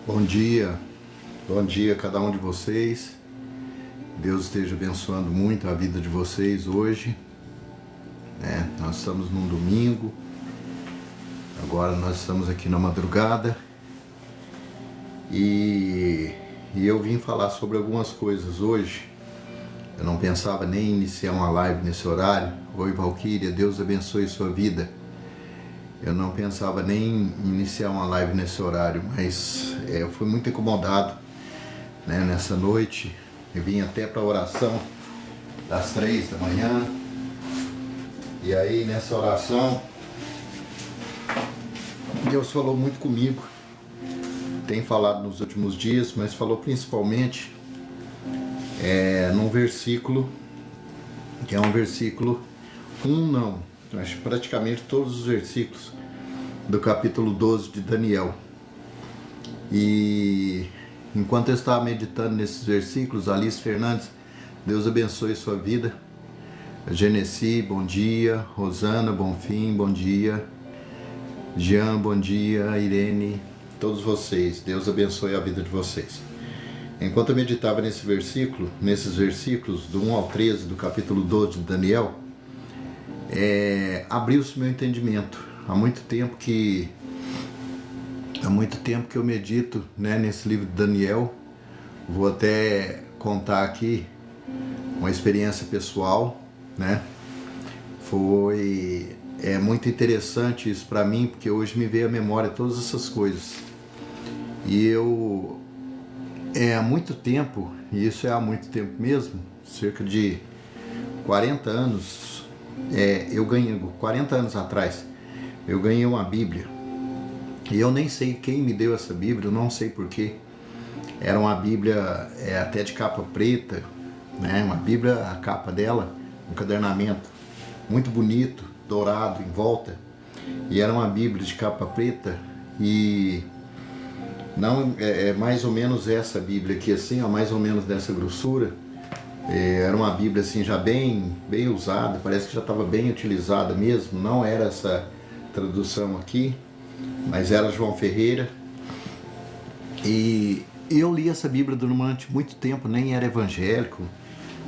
Bom dia a cada um de vocês. Deus esteja abençoando muito a vida de vocês hoje. Nós estamos num domingo, agora nós estamos aqui na madrugada e eu vim falar sobre algumas coisas hoje. Eu não pensava nem iniciar uma live nesse horário. Oi, Valquíria, Deus abençoe sua vida. Eu não pensava nem iniciar uma live nesse horário, mas eu fui muito incomodado, nessa noite. Eu vim até para a oração das 3 da manhã. E aí nessa oração, Deus falou muito comigo. Tem falado nos últimos dias, mas falou principalmente num versículo, que é um versículo acho praticamente todos os versículos do capítulo 12 de Daniel. E enquanto eu estava meditando nesses versículos, Alice Fernandes, Deus abençoe sua vida. Genesi, bom dia. Rosana, Bonfim, bom dia. Jean, bom dia. Irene, todos vocês, Deus abençoe a vida de vocês. Enquanto eu meditava nesses versículos do 1 ao 13 do capítulo 12 de Daniel, abriu-se meu entendimento. Há muito tempo que eu medito, nesse livro de Daniel. Vou até contar aqui uma experiência pessoal, Foi muito interessante isso para mim, porque hoje me veio à memória todas essas coisas. E há muito tempo, e isso é há muito tempo mesmo, cerca de 40 anos, 40 anos atrás, eu ganhei uma Bíblia. E eu nem sei quem me deu essa Bíblia, eu não sei porquê. Era uma Bíblia até de capa preta, uma Bíblia, a capa dela, um encadernamento muito bonito, dourado em volta. E era uma Bíblia de capa preta e não é mais ou menos essa Bíblia aqui assim, mais ou menos dessa grossura. Era uma Bíblia assim já bem usada, parece que já estava bem utilizada mesmo. Não era essa tradução aqui, mas era João Ferreira. E eu li essa Bíblia durante muito tempo, nem era evangélico,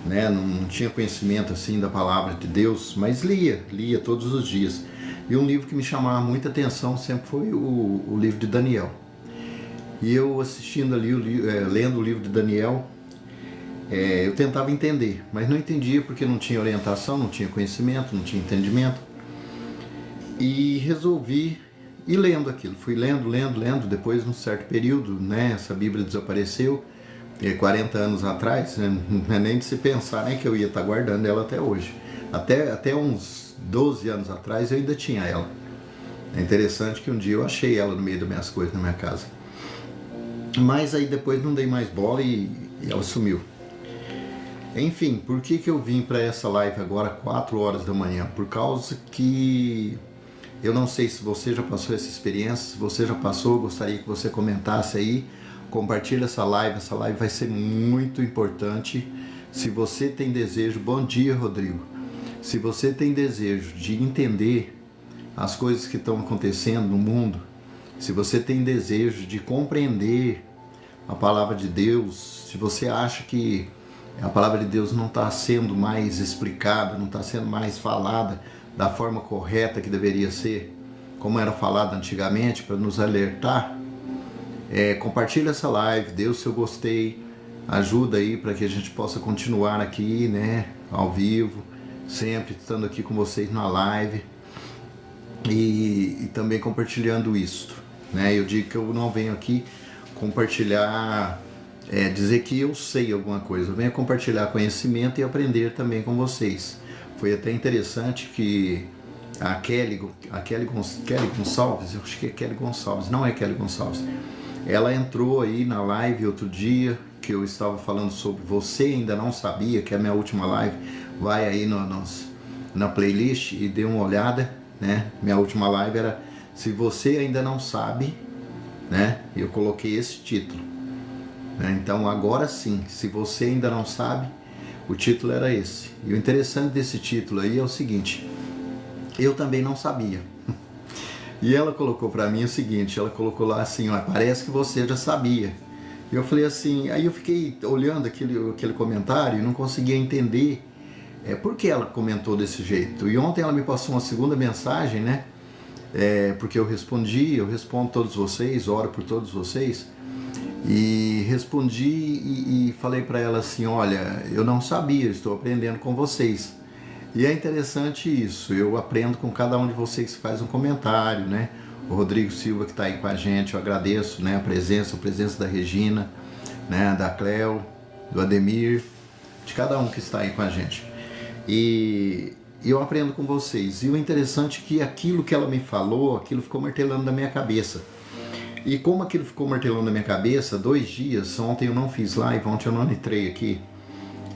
não tinha conhecimento assim da palavra de Deus, mas lia todos os dias. E um livro que me chamava muita atenção sempre foi o livro de Daniel. E eu assistindo ali, lendo o livro de Daniel, eu tentava entender, mas não entendia porque não tinha orientação, não tinha conhecimento, não tinha entendimento. E resolvi ir lendo aquilo. Fui lendo. Depois, num certo período, essa Bíblia desapareceu, 40 anos atrás, não é nem de se pensar que eu ia estar guardando ela até hoje. Até uns 12 anos atrás eu ainda tinha ela. É interessante que um dia eu achei ela no meio das minhas coisas na minha casa. Mas aí depois não dei mais bola e ela sumiu. Enfim, por que eu vim para essa live agora 4 horas da manhã? Por causa que eu não sei se você já passou essa experiência. Se você já passou, gostaria que você comentasse aí. Compartilhe essa live vai ser muito importante. Se você tem desejo, bom dia, Rodrigo. Se você tem desejo de entender as coisas que estão acontecendo no mundo, se você tem desejo de compreender a palavra de Deus, se você acha que a palavra de Deus não está sendo mais explicada, não está sendo mais falada da forma correta que deveria ser, como era falado antigamente, para nos alertar, compartilha essa live, dê o seu gostei, ajuda aí para que a gente possa continuar aqui, ao vivo, sempre estando aqui com vocês na live e também compartilhando isso. Eu digo que eu não venho aqui compartilhar, dizer que eu sei alguma coisa, eu venho compartilhar conhecimento e aprender também com vocês. Foi até interessante que a Kelly Gonçalves, eu acho que é Kelly Gonçalves, não é Kelly Gonçalves, ela entrou aí na live outro dia, que eu estava falando sobre Você Ainda Não Sabia, que é a minha última live. Vai aí na playlist e dê uma olhada, Minha última live era Se Você Ainda Não Sabe, Eu coloquei esse título, Então agora sim, se você ainda não sabe, o título era esse. E o interessante desse título aí é o seguinte: eu também não sabia. E ela colocou para mim o seguinte, ela colocou lá assim, ó, parece que você já sabia. E eu falei assim, aí eu fiquei olhando aquele comentário e não conseguia entender por que ela comentou desse jeito. E ontem ela me passou uma segunda mensagem, né? Porque eu respondo todos vocês, oro por todos vocês. E respondi e falei para ela assim, olha, eu não sabia, estou aprendendo com vocês. E é interessante isso, eu aprendo com cada um de vocês que faz um comentário, né? O Rodrigo Silva que está aí com a gente, eu agradeço, né, a presença da Regina, né, da Cleo, do Ademir, de cada um que está aí com a gente. E eu aprendo com vocês. E o interessante é que aquilo que ela me falou, aquilo ficou martelando na minha cabeça. E como aquilo ficou martelando na minha cabeça, 2 dias, ontem eu não fiz live, ontem eu não entrei aqui.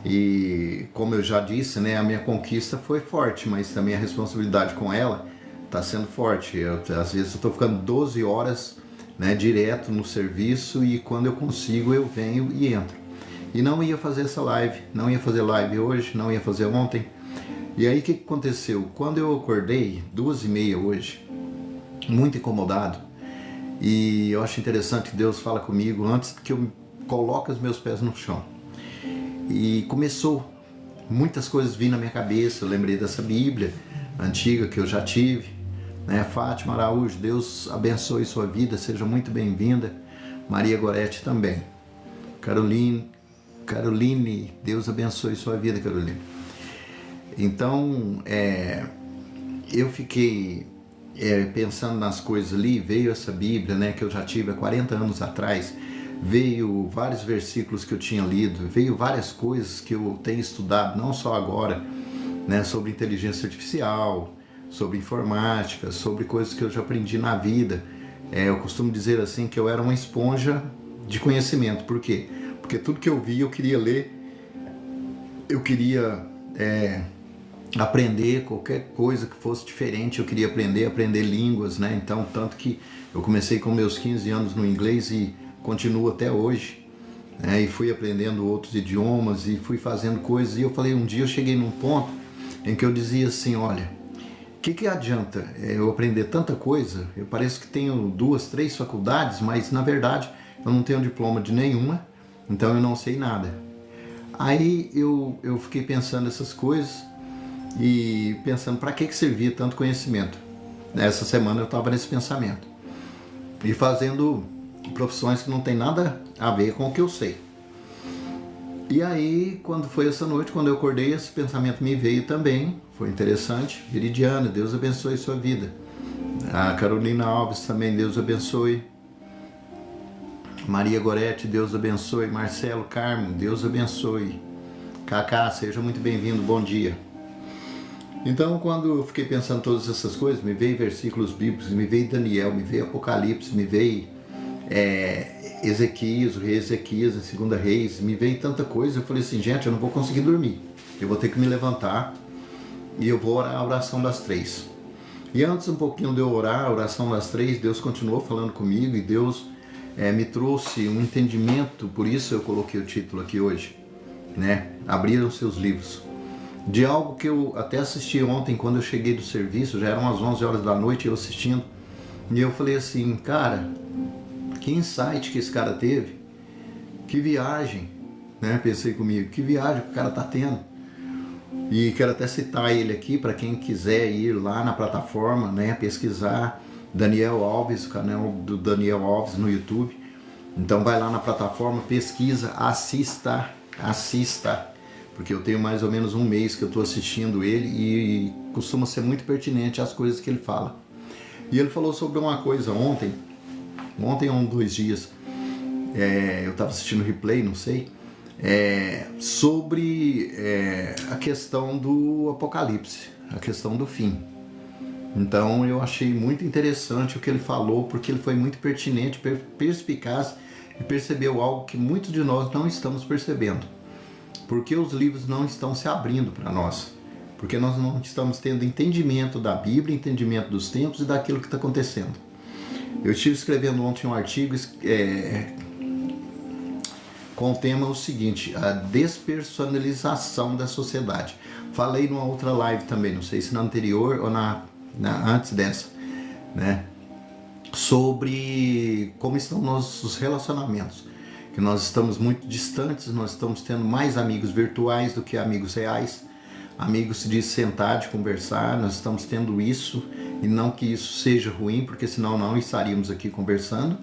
E como eu já disse, né, a minha conquista foi forte, mas também a responsabilidade com ela está sendo forte. Às vezes eu estou ficando 12 horas, né, direto no serviço e quando eu consigo eu venho e entro. E não ia fazer essa live, não ia fazer live hoje, não ia fazer ontem. E aí o que aconteceu? Quando eu acordei, 2h30 hoje, muito incomodado, e eu acho interessante que Deus fala comigo antes que eu coloque os meus pés no chão. E começou, muitas coisas vindo na minha cabeça, eu lembrei dessa Bíblia antiga que eu já tive, né? Fátima Araújo, Deus abençoe sua vida, seja muito bem-vinda. Maria Gorete também. Caroline, Deus abençoe sua vida, Caroline. Então, eu fiquei pensando nas coisas ali, veio essa Bíblia, né, que eu já tive há 40 anos atrás, veio vários versículos que eu tinha lido, veio várias coisas que eu tenho estudado, não só agora, né, sobre inteligência artificial, sobre informática, sobre coisas que eu já aprendi na vida. Eu costumo dizer assim que eu era uma esponja de conhecimento. Por quê? Porque tudo que eu via eu queria ler, eu queria aprender qualquer coisa que fosse diferente, eu queria aprender línguas, né? Então, tanto que eu comecei com meus 15 anos no inglês e continuo até hoje, né? E fui aprendendo outros idiomas e fui fazendo coisas. E eu falei, um dia eu cheguei num ponto em que eu dizia assim, olha, o que adianta eu aprender tanta coisa? Eu pareço que tenho 2, 3 faculdades, mas na verdade eu não tenho diploma de nenhuma, então eu não sei nada. Aí eu fiquei pensando essas coisas e pensando para que servia tanto conhecimento. Essa semana eu estava nesse pensamento e fazendo profissões que não tem nada a ver com o que eu sei. E aí, quando foi essa noite, quando eu acordei, esse pensamento me veio também. Foi interessante. Viridiana, Deus abençoe sua vida. A Carolina Alves também, Deus abençoe. Maria Gorete, Deus abençoe. Marcelo Carmo, Deus abençoe. Cacá, seja muito bem-vindo, bom dia. Então, quando eu fiquei pensando todas essas coisas, me veio versículos bíblicos, me veio Daniel, me veio Apocalipse, me veio Ezequias, o rei Ezequias, em 2 Reis, me veio tanta coisa. Eu falei assim, gente, eu não vou conseguir dormir. Eu vou ter que me levantar e eu vou orar a oração das 3. E antes um pouquinho de eu orar a oração das 3, Deus continuou falando comigo e Deus me trouxe um entendimento, por isso eu coloquei o título aqui hoje, né? Abriram seus livros. De algo que eu até assisti ontem quando eu cheguei do serviço, já eram as 11 horas da noite eu assistindo, e eu falei assim, cara, que insight que esse cara teve, que viagem, né? Pensei comigo, que viagem que o cara tá tendo. E quero até citar ele aqui para quem quiser ir lá na plataforma, né, pesquisar Daniel Alves, o canal do Daniel Alves no YouTube. Então vai lá na plataforma, pesquisa, assista, porque eu tenho mais ou menos um mês que eu estou assistindo ele e costuma ser muito pertinente às coisas que ele fala. E ele falou sobre uma coisa ontem ou 2 dias, eu estava assistindo replay, não sei, sobre a questão do Apocalipse, a questão do fim. Então eu achei muito interessante o que ele falou, porque ele foi muito pertinente, perspicaz e percebeu algo que muitos de nós não estamos percebendo. Porque os livros não estão se abrindo para nós. Porque nós não estamos tendo entendimento da Bíblia, entendimento dos tempos e daquilo que está acontecendo. Eu estive escrevendo ontem um artigo com o tema o seguinte, a despersonalização da sociedade. Falei numa outra live também, não sei se na anterior ou antes dessa, né? sobre como estão nossos relacionamentos. Que nós estamos muito distantes, nós estamos tendo mais amigos virtuais do que amigos reais. Amigos de sentar, de conversar, nós estamos tendo isso, e não que isso seja ruim, porque senão não estaríamos aqui conversando.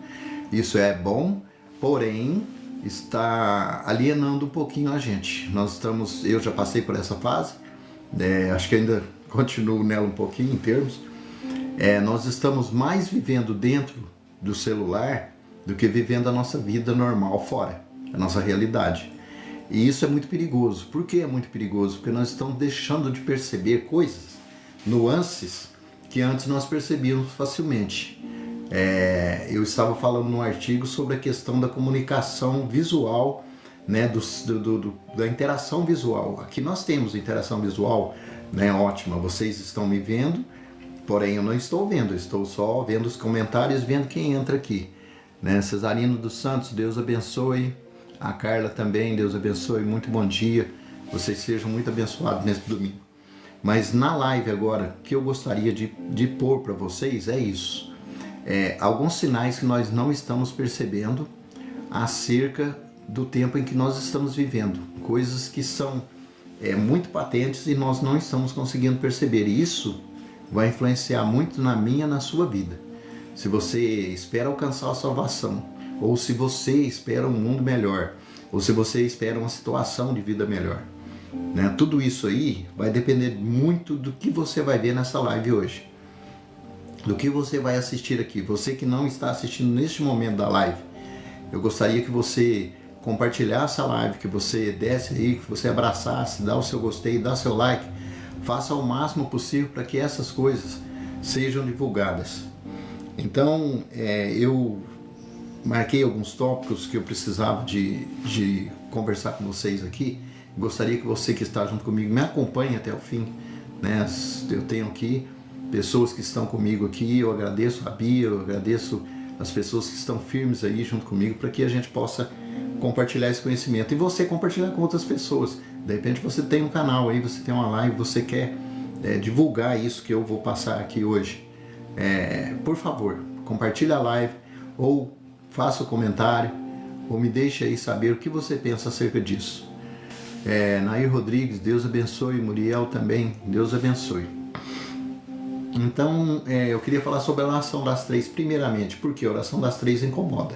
Isso é bom, porém está alienando um pouquinho a gente. Eu já passei por essa fase, acho que ainda continuo nela um pouquinho em termos. Nós estamos mais vivendo dentro do celular do que vivendo a nossa vida normal fora, a nossa realidade. E isso é muito perigoso. Por que é muito perigoso? Porque nós estamos deixando de perceber coisas, nuances, que antes nós percebíamos facilmente. Eu estava falando num artigo sobre a questão da comunicação visual, né, da interação visual. Aqui nós temos interação visual, né, ótima. Vocês estão me vendo, porém eu não estou vendo, eu estou só vendo os comentários, vendo quem entra aqui. Né? Cesarino dos Santos, Deus abençoe. A Carla também, Deus abençoe, muito bom dia, vocês sejam muito abençoados nesse domingo. Mas na live agora, o que eu gostaria de pôr para vocês é isso. Alguns sinais que nós não estamos percebendo acerca do tempo em que nós estamos vivendo. Coisas que são muito patentes e nós não estamos conseguindo perceber. E isso vai influenciar muito na minha e na sua vida. Se você espera alcançar a salvação, ou se você espera um mundo melhor, ou se você espera uma situação de vida melhor, né? Tudo isso aí vai depender muito do que você vai ver nessa live hoje, do que você vai assistir aqui. Você que não está assistindo neste momento da live, eu gostaria que você compartilhasse a live, que você desse aí, que você abraçasse, dá o seu gostei, dá seu like, faça o máximo possível para que essas coisas sejam divulgadas. Então, eu marquei alguns tópicos que eu precisava de conversar com vocês aqui. Gostaria que você que está junto comigo me acompanhe até o fim, né? Eu tenho aqui pessoas que estão comigo aqui, eu agradeço a Bia, eu agradeço as pessoas que estão firmes aí junto comigo, para que a gente possa compartilhar esse conhecimento. E você compartilhar com outras pessoas. De repente você tem um canal aí, você tem uma live, você quer divulgar isso que eu vou passar aqui hoje. Por favor, compartilhe a live, ou faça o comentário, ou me deixe aí saber o que você pensa acerca disso. Nair Rodrigues, Deus abençoe. Muriel também, Deus abençoe. Então, eu queria falar sobre a oração das três primeiramente, porque a oração das três incomoda.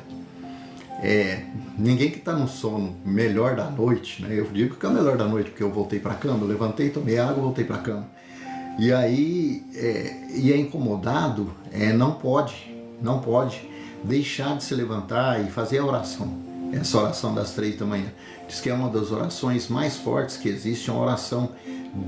Ninguém que está no sono melhor da noite, né? Eu digo que é o melhor da noite porque eu voltei para a cama, eu levantei, tomei água, voltei para a cama. E aí, e é incomodado, não pode deixar de se levantar e fazer a oração. Essa oração das 3 da manhã. Diz que é uma das orações mais fortes que existe, uma oração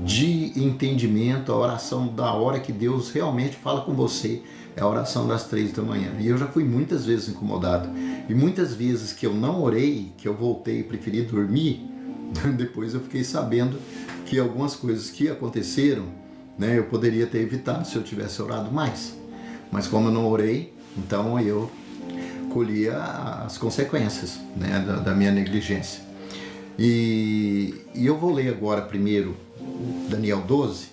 de entendimento, a oração da hora que Deus realmente fala com você, é a oração das 3 da manhã. E eu já fui muitas vezes incomodado. E muitas vezes que eu não orei, que eu voltei e preferi dormir, depois eu fiquei sabendo que algumas coisas que aconteceram, né, eu poderia ter evitado se eu tivesse orado mais. Mas como eu não orei, então eu colhi as consequências, né, da minha negligência. E eu vou ler agora primeiro Daniel 12,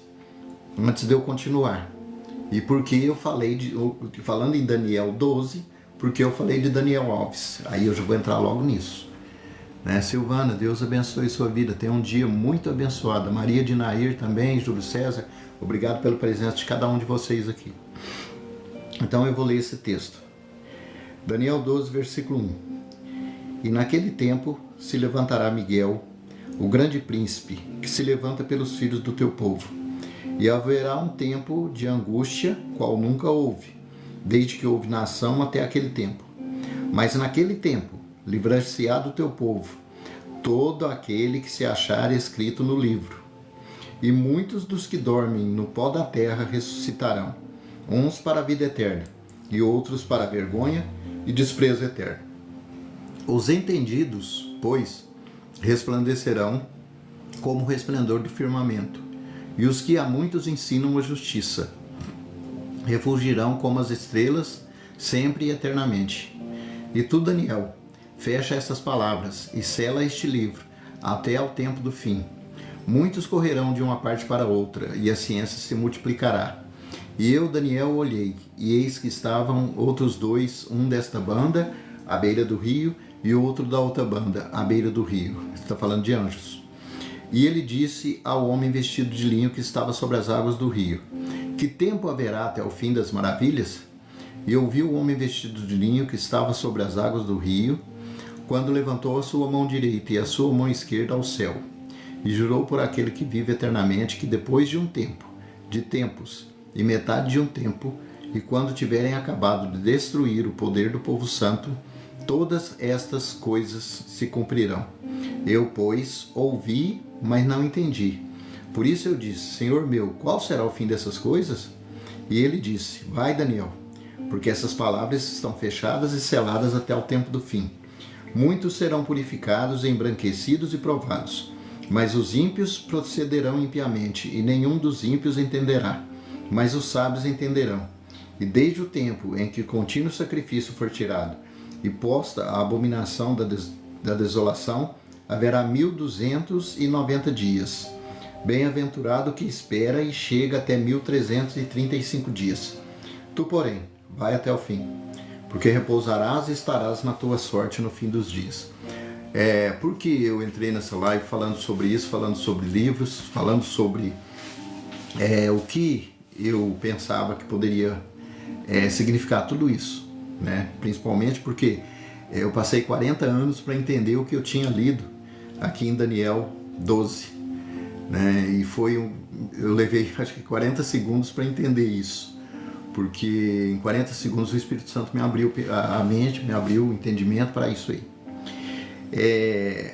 antes de eu continuar. E porque eu falando em Daniel 12, porque eu falei de Daniel Alves. Aí eu já vou entrar logo nisso. Né? Silvana, Deus abençoe sua vida. Tenha um dia muito abençoado. Maria de Nair também, Júlio César, obrigado pela presença de cada um de vocês aqui. Então eu vou ler esse texto. Daniel 12, versículo 1. E naquele tempo se levantará Miguel, o grande príncipe, que se levanta pelos filhos do teu povo. E haverá um tempo de angústia, qual nunca houve, desde que houve nação até aquele tempo. Mas naquele tempo livrar-se-á do teu povo todo aquele que se achar escrito no livro. E muitos dos que dormem no pó da terra ressuscitarão, uns para a vida eterna, e outros para a vergonha e desprezo eterno. Os entendidos, pois, resplandecerão como o resplendor do firmamento, e os que a muitos ensinam a justiça refulgirão como as estrelas, sempre e eternamente. E tu, Daniel, fecha estas palavras e sela este livro até ao tempo do fim. Muitos correrão de uma parte para outra, e a ciência se multiplicará. E eu, Daniel, olhei, e eis que estavam outros dois, um desta banda, à beira do rio, e outro da outra banda, à beira do rio. Está falando de anjos. E ele disse ao homem vestido de linho que estava sobre as águas do rio: que tempo haverá até o fim das maravilhas? E ouvi o homem vestido de linho que estava sobre as águas do rio, quando levantou a sua mão direita e a sua mão esquerda ao céu, e jurou por aquele que vive eternamente que depois de um tempo, de tempos, e metade de um tempo, e quando tiverem acabado de destruir o poder do povo santo, todas estas coisas se cumprirão. Eu, pois, ouvi, mas não entendi. Por isso eu disse: Senhor meu, qual será o fim dessas coisas? E ele disse: vai, Daniel, porque essas palavras estão fechadas e seladas até o tempo do fim. Muitos serão purificados, embranquecidos e provados, mas os ímpios procederão impiamente, e nenhum dos ímpios entenderá, mas os sábios entenderão. E desde o tempo em que o contínuo sacrifício for tirado, e posta a abominação da desolação, haverá 1290 dias. Bem-aventurado o que espera e chega até 1335 dias. Tu, porém, vai até o fim, porque repousarás e estarás na tua sorte no fim dos dias. Por que eu entrei nessa live falando sobre isso, falando sobre livros, falando sobre o que eu pensava que poderia significar tudo isso, né? Principalmente porque eu passei 40 anos para entender o que eu tinha lido aqui em Daniel 12, né? E eu levei acho que 40 segundos para entender isso, porque em 40 segundos o Espírito Santo me abriu a mente, me abriu o entendimento para isso aí.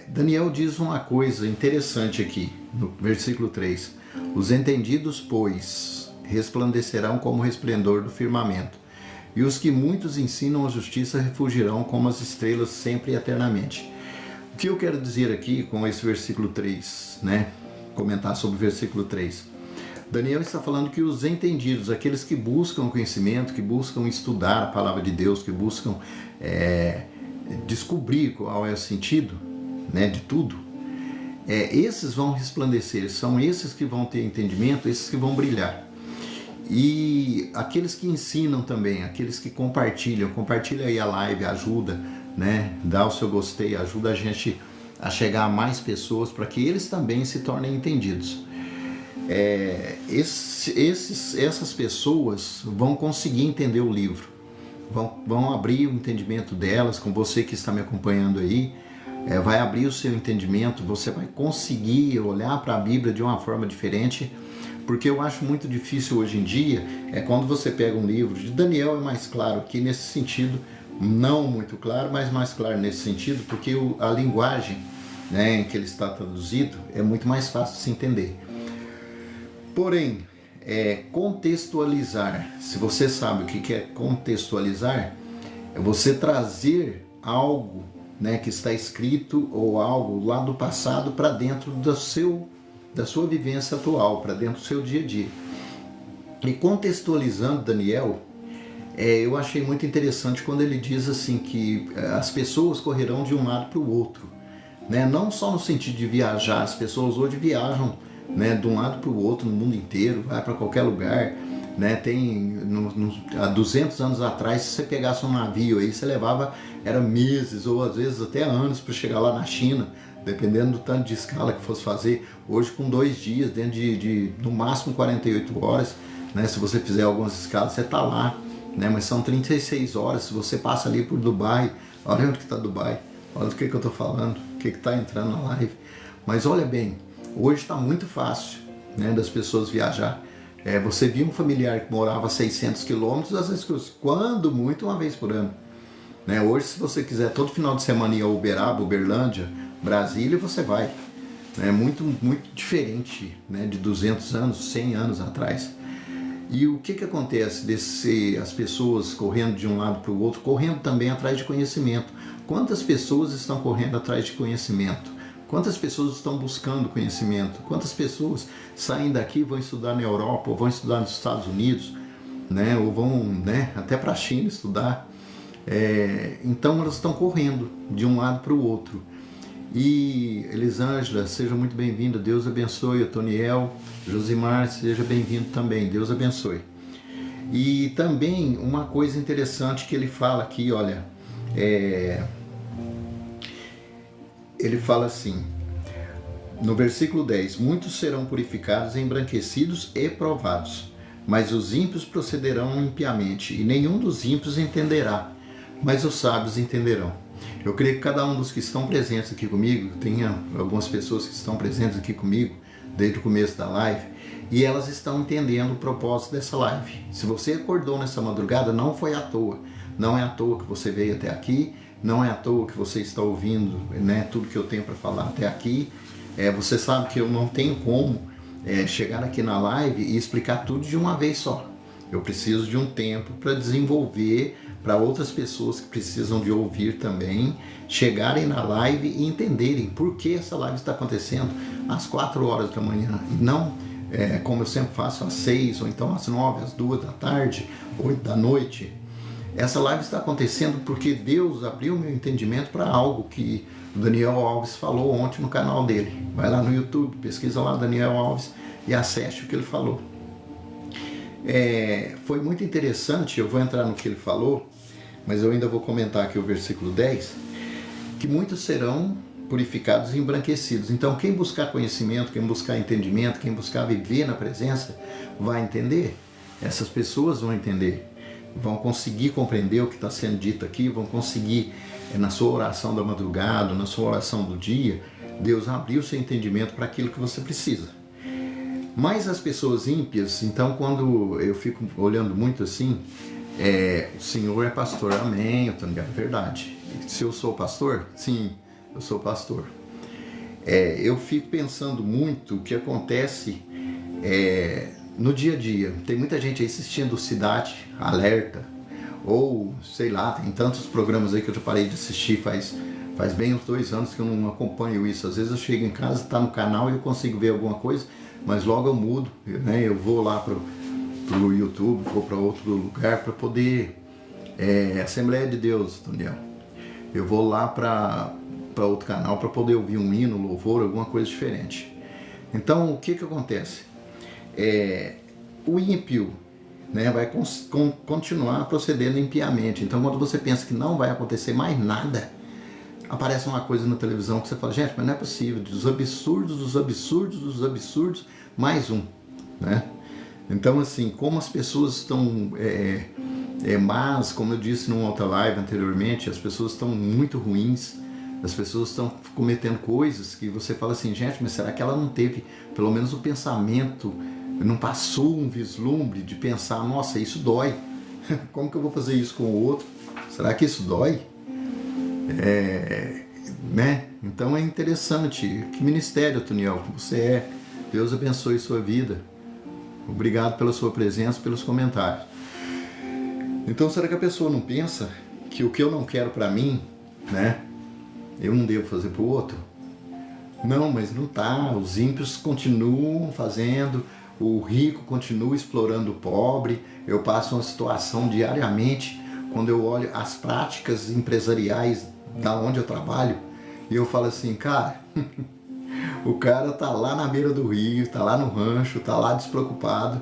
Daniel diz uma coisa interessante aqui, no versículo 3. Os entendidos, pois, resplandecerão como o resplendor do firmamento, e os que muitos ensinam a justiça refugirão como as estrelas sempre e eternamente. O que eu quero dizer aqui com esse versículo 3, né? Comentar sobre o versículo 3. Daniel está falando que os entendidos, aqueles que buscam conhecimento, que buscam estudar a palavra de Deus, que buscam descobrir qual é o sentido, né, de tudo, esses vão resplandecer, são esses que vão ter entendimento, esses que vão brilhar. E aqueles que ensinam também, aqueles que compartilha aí a live, ajuda, né, dá o seu gostei, ajuda a gente a chegar a mais pessoas para que eles também se tornem entendidos. Essas pessoas vão conseguir entender o livro, vão abrir o entendimento delas, com você que está me acompanhando aí, vai abrir o seu entendimento, você vai conseguir olhar para a Bíblia de uma forma diferente, porque eu acho muito difícil hoje em dia, quando você pega um livro, de Daniel é mais claro aqui nesse sentido, não muito claro, mas mais claro nesse sentido, porque a linguagem, né, em que ele está traduzido é muito mais fácil de se entender. Porém, contextualizar, se você sabe o que é contextualizar, é você trazer algo, né, que está escrito ou algo lá do passado para dentro da sua vivência atual, para dentro do seu dia a dia. E contextualizando Daniel, eu achei muito interessante quando ele diz assim que as pessoas correrão de um lado para o outro, né? Não só no sentido de viajar, as pessoas hoje viajam, né, de um lado para o outro no mundo inteiro, vai para qualquer lugar, né? Há 200 anos atrás, se você pegasse um navio aí, você levava, era meses ou às vezes até anos para chegar lá na China, dependendo do tanto de escala que fosse fazer. Hoje com 2 dias, dentro de no máximo 48 horas, né? Se você fizer algumas escalas, você está lá, né? Mas são 36 horas, se você passa ali por Dubai, olha onde que está Dubai, olha do que eu estou falando, o que está entrando na live. Mas olha bem, hoje está muito fácil, né, das pessoas viajar. Você via um familiar que morava a 600 quilômetros, às vezes, quando muito, uma vez por ano. Né? Hoje, se você quiser todo final de semana ir a Uberaba, Uberlândia, Brasília, você vai. É muito, muito diferente, né, de 200 anos, 100 anos atrás. E o que acontece as pessoas correndo de um lado para o outro, correndo também atrás de conhecimento? Quantas pessoas estão correndo atrás de conhecimento? Quantas pessoas estão buscando conhecimento? Quantas pessoas saem daqui e vão estudar na Europa, ou vão estudar nos Estados Unidos, né? Ou vão, né, até para a China estudar? Então elas estão correndo de um lado para o outro. E Elisângela, seja muito bem-vinda, Deus abençoe. Otoniel, Josimar, seja bem-vindo também, Deus abençoe. E também uma coisa interessante que ele fala aqui, olha, ele fala assim, no versículo 10, muitos serão purificados, embranquecidos e provados, mas os ímpios procederão impiamente, e nenhum dos ímpios entenderá, mas os sábios entenderão. Eu creio que cada um dos que estão presentes aqui comigo, tem algumas pessoas que estão presentes aqui comigo desde o começo da live, e elas estão entendendo o propósito dessa live. Se você acordou nessa madrugada, não foi à toa. Não é à toa que você veio até aqui, não é à toa que você está ouvindo, né, tudo que eu tenho para falar até aqui. Você sabe que eu não tenho como chegar aqui na live e explicar tudo de uma vez só. Eu preciso de um tempo para desenvolver, para outras pessoas que precisam de ouvir também, chegarem na live e entenderem por que essa live está acontecendo às 4 horas da manhã e não como eu sempre faço, às 6 ou então às 9, às 2 da tarde, 8 da noite. Essa live está acontecendo porque Deus abriu meu entendimento para algo que o Daniel Alves falou ontem no canal dele. Vai lá no YouTube, pesquisa lá Daniel Alves e acesse o que ele falou. Foi muito interessante, eu vou entrar no que ele falou, mas eu ainda vou comentar aqui o versículo 10, que muitos serão purificados e embranquecidos. Então quem buscar conhecimento, quem buscar entendimento, quem buscar viver na presença, vai entender. Essas pessoas vão entender, vão conseguir compreender o que está sendo dito aqui, vão conseguir, na sua oração da madrugada, na sua oração do dia, Deus abriu o seu entendimento para aquilo que você precisa. Mas as pessoas ímpias, então quando eu fico olhando muito assim, o Senhor é pastor, amém, é verdade. Se eu sou pastor? Sim, eu sou pastor. Eu fico pensando muito o que acontece no dia a dia. Tem muita gente aí assistindo Cidade Alerta, ou sei lá, tem tantos programas aí que eu já parei de assistir faz bem uns 2 anos que eu não acompanho isso. Às vezes eu chego em casa, está no canal e eu consigo ver alguma coisa, mas logo eu mudo, né? Eu vou lá pro YouTube, vou para outro lugar para poder Assembleia de Deus, Daniel. Eu vou lá para outro canal para poder ouvir um hino, louvor, alguma coisa diferente. Então o que acontece? O ímpio, né, vai continuar procedendo impiamente. Então quando você pensa que não vai acontecer mais nada, aparece uma coisa na televisão que você fala, gente, mas não é possível, dos absurdos, mais um, né? Então assim, como as pessoas estão más, como eu disse numa outra live anteriormente, as pessoas estão muito ruins, as pessoas estão cometendo coisas que você fala assim, gente, mas será que ela não teve pelo menos o pensamento, não passou um vislumbre de pensar, nossa, isso dói, como que eu vou fazer isso com o outro? Será que isso dói? Né? Então é interessante. Que ministério, Toniel, que você é. Deus abençoe sua vida. Obrigado pela sua presença, pelos comentários. Então será que a pessoa não pensa que o que eu não quero para mim, né, eu não devo fazer para o outro? Não, mas não tá. Os ímpios continuam fazendo, o rico continua explorando o pobre. Eu passo uma situação diariamente quando eu olho as práticas empresariais da onde eu trabalho e eu falo assim, cara, o cara tá lá na beira do rio, tá lá no rancho, tá lá despreocupado,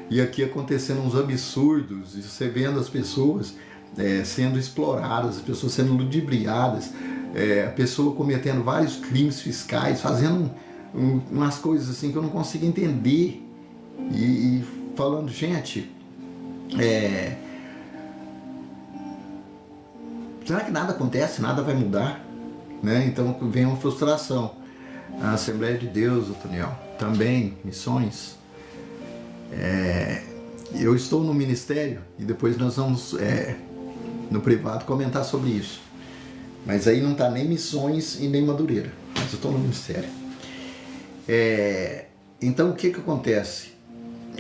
e aqui acontecendo uns absurdos, e você vendo as pessoas sendo exploradas, as pessoas sendo ludibriadas, a pessoa cometendo vários crimes fiscais, fazendo umas coisas assim que eu não consigo entender, e falando, gente, será que nada acontece, nada vai mudar? Né? Então vem uma frustração. A Assembleia de Deus, Otoniel, também, missões. Eu estou no ministério e depois nós vamos, no privado, comentar sobre isso. Mas aí não está nem missões e nem Madureira, mas eu estou no ministério. Então o que acontece?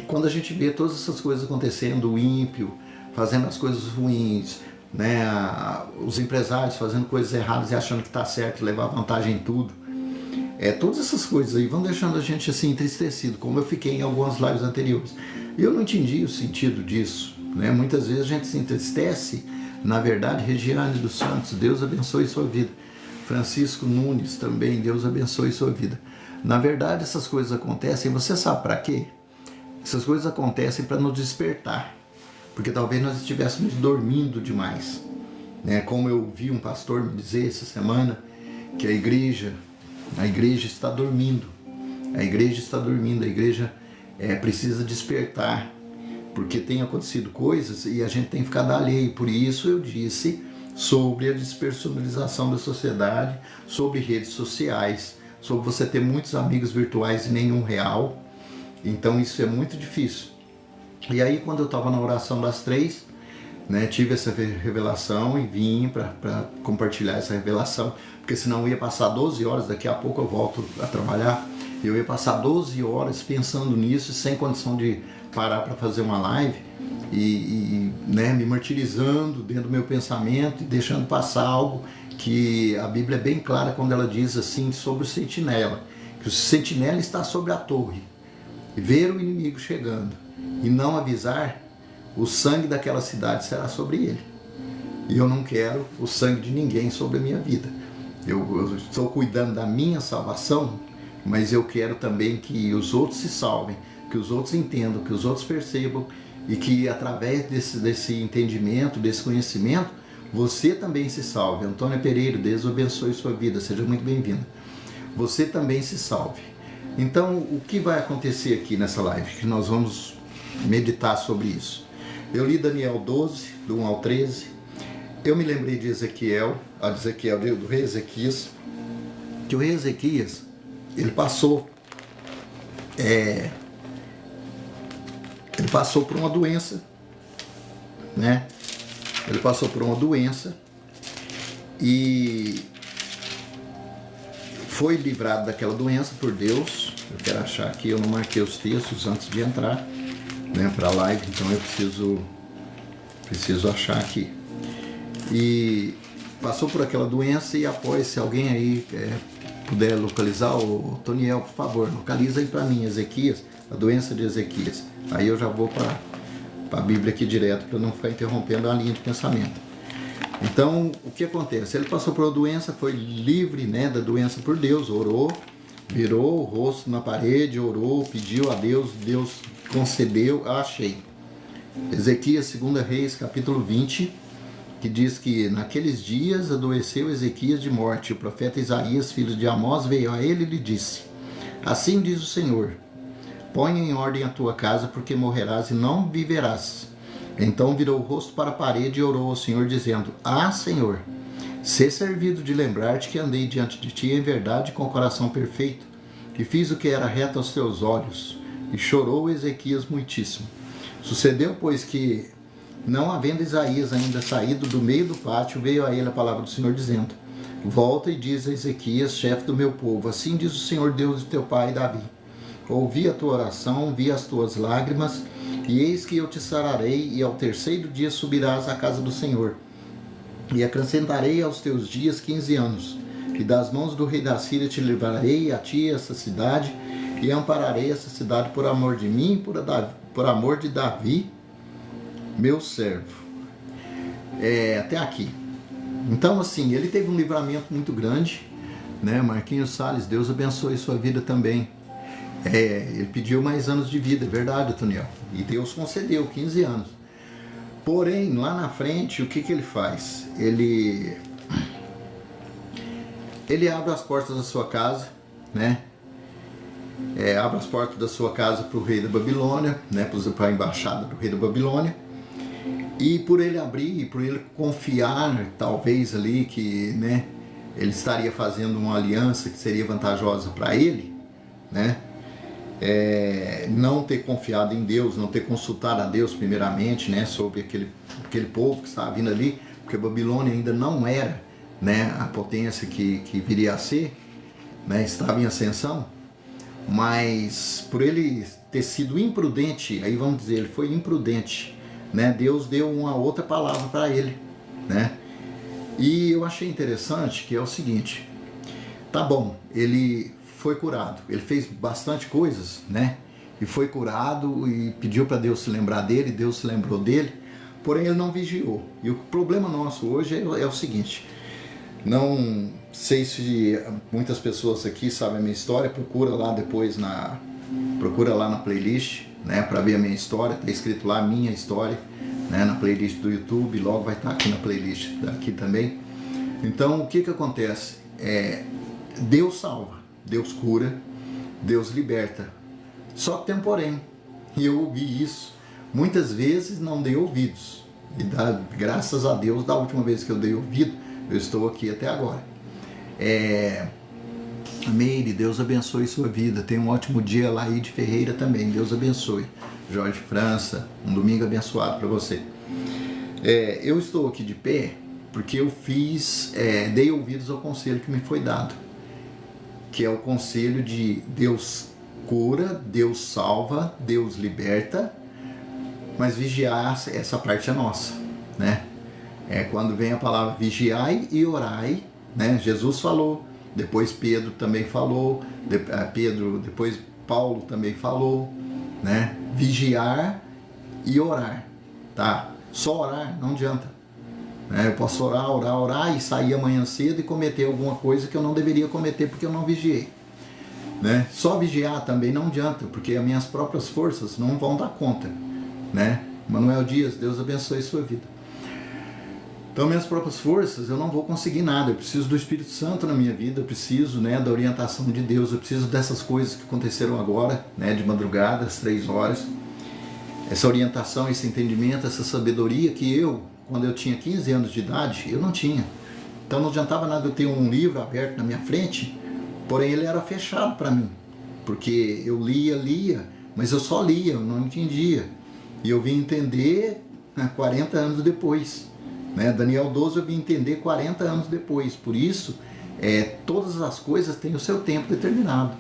Quando a gente vê todas essas coisas acontecendo, o ímpio fazendo as coisas ruins, né, os empresários fazendo coisas erradas e achando que está certo, levar vantagem em tudo, todas essas coisas aí vão deixando a gente assim entristecido, como eu fiquei em algumas lives anteriores. E eu não entendi o sentido disso, né? Muitas vezes a gente se entristece. Na verdade, Regiane dos Santos, Deus abençoe sua vida. Francisco Nunes também, Deus abençoe sua vida. Na verdade, essas coisas acontecem, você sabe para quê? Essas coisas acontecem para nos despertar. porque talvez nós estivéssemos dormindo demais, né? Como eu vi um pastor me dizer essa semana, que a igreja está dormindo, a igreja está dormindo, a igreja precisa despertar, porque tem acontecido coisas e a gente tem ficado alheio. Por isso eu disse sobre a despersonalização da sociedade, sobre redes sociais, sobre você ter muitos amigos virtuais e nenhum real. Então isso é muito difícil. E aí quando eu estava na oração das 3, né, tive essa revelação e vim para compartilhar essa revelação, porque senão eu ia passar 12 horas, daqui a pouco eu volto a trabalhar, eu ia passar 12 horas pensando nisso, sem condição de parar para fazer uma live e né, me martirizando dentro do meu pensamento e deixando passar algo que a Bíblia é bem clara quando ela diz assim sobre o sentinela, que o sentinela está sobre a torre, ver o inimigo chegando e não avisar, o sangue daquela cidade será sobre ele. E eu não quero o sangue de ninguém sobre a minha vida. Eu estou cuidando da minha salvação, mas eu quero também que os outros se salvem, que os outros entendam, que os outros percebam e que através desse entendimento, desse conhecimento, você também se salve. Antônia Pereira, Deus abençoe sua vida, seja muito bem-vinda. Você também se salve. Então, o que vai acontecer aqui nessa live? Que nós vamos meditar sobre isso. Eu li Daniel 12, do 1 ao 13. Eu me lembrei de Ezequiel, do rei Ezequias, que o rei Ezequias, ele passou por uma doença, né? Ele passou por uma doença e foi livrado daquela doença por Deus. Eu quero achar aqui, eu não marquei os textos antes de entrar, né, para a live, então eu preciso achar aqui. E passou por aquela doença e após, se alguém aí puder localizar, o Toniel, por favor, localiza aí para mim, Ezequias, a doença de Ezequias. Aí eu já vou para a Bíblia aqui direto, para não ficar interrompendo a linha de pensamento. Então, o que acontece? Ele passou por uma doença, foi livre, né, da doença por Deus, orou, virou o rosto na parede, orou, pediu a Deus, Deus concedeu, achei. Ezequias, 2 Reis, capítulo 20, que diz que naqueles dias adoeceu Ezequias de morte. O profeta Isaías, filho de Amós, veio a ele e lhe disse: assim diz o Senhor, põe em ordem a tua casa, porque morrerás e não viverás. Então virou o rosto para a parede e orou ao Senhor, dizendo: ah, Senhor, sê servido de lembrar-te que andei diante de ti em verdade com o coração perfeito, que fiz o que era reto aos teus olhos. E chorou Ezequias muitíssimo. Sucedeu, pois, que, não havendo Isaías ainda saído do meio do pátio, veio a ele a palavra do Senhor, dizendo: volta e diz a Ezequias, chefe do meu povo, assim diz o Senhor Deus de teu pai Davi: ouvi a tua oração, vi as tuas lágrimas, e eis que eu te sararei, e ao 3º dia subirás à casa do Senhor. E acrescentarei aos teus dias 15 anos, e das mãos do rei da Síria te livrarei a ti essa cidade, e ampararei essa cidade por amor de mim, por amor de Davi, meu servo. Até aqui. Então, assim, ele teve um livramento muito grande, né? Marquinhos Salles, Deus abençoe sua vida também. Ele pediu mais anos de vida, é verdade, Toniel. E Deus concedeu 15 anos. Porém, lá na frente, o que ele faz? Ele abre as portas da sua casa, né? Abre as portas da sua casa para o rei da Babilônia, né? Para a embaixada do rei da Babilônia. E por ele abrir, e por ele confiar, talvez ali, que, né, ele estaria fazendo uma aliança que seria vantajosa para ele, né? Não ter confiado em Deus, não ter consultado a Deus primeiramente, né, sobre aquele povo que estava vindo ali, porque a Babilônia ainda não era, né, a potência que viria a ser, né, estava em ascensão, mas por ele ter sido imprudente, aí vamos dizer, ele foi imprudente, né, Deus deu uma outra palavra para ele, né, e eu achei interessante que é o seguinte: tá bom, ele foi curado, ele fez bastante coisas, né, e foi curado e pediu para Deus se lembrar dele, Deus se lembrou dele, porém ele não vigiou. E o problema nosso hoje é o seguinte: não sei se muitas pessoas aqui sabem a minha história, procura lá depois procura lá na playlist, né, para ver a minha história, tá escrito lá minha história, né, na playlist do YouTube, logo vai estar aqui na playlist daqui também. Então, o que acontece? Deus salva, Deus cura, Deus liberta. Só que tem um porém. E eu ouvi isso. Muitas vezes não dei ouvidos. E graças a Deus, da última vez que eu dei ouvido, eu estou aqui até agora. Meire, Deus abençoe sua vida. Tenha um ótimo dia. Laíde Ferreira também, Deus abençoe. Jorge França, um domingo abençoado para você. Eu estou aqui de pé porque eu dei ouvidos ao conselho que me foi dado, que é o conselho de Deus cura, Deus salva, Deus liberta, mas vigiar, essa parte é nossa, né? Quando vem a palavra vigiai e orai, né? Jesus falou, depois Pedro também falou, depois Paulo também falou, né? Vigiar e orar, tá? Só orar não adianta. Eu posso orar e sair amanhã cedo e cometer alguma coisa que eu não deveria cometer porque eu não vigiei. Né? Só vigiar também não adianta, porque as minhas próprias forças não vão dar conta. Né? Manuel Dias, Deus abençoe sua vida. Então, minhas próprias forças, eu não vou conseguir nada. Eu preciso do Espírito Santo na minha vida, eu preciso, né, da orientação de Deus, eu preciso dessas coisas que aconteceram agora, né, de madrugada, às 3 horas. Essa orientação, esse entendimento, essa sabedoria que quando eu tinha 15 anos de idade, eu não tinha. Então não adiantava nada eu ter um livro aberto na minha frente, porém ele era fechado para mim, porque eu lia, mas eu só lia, eu não entendia. E eu vim entender 40 anos depois. Né? Daniel 12 eu vim entender 40 anos depois. Por isso, todas as coisas têm o seu tempo determinado.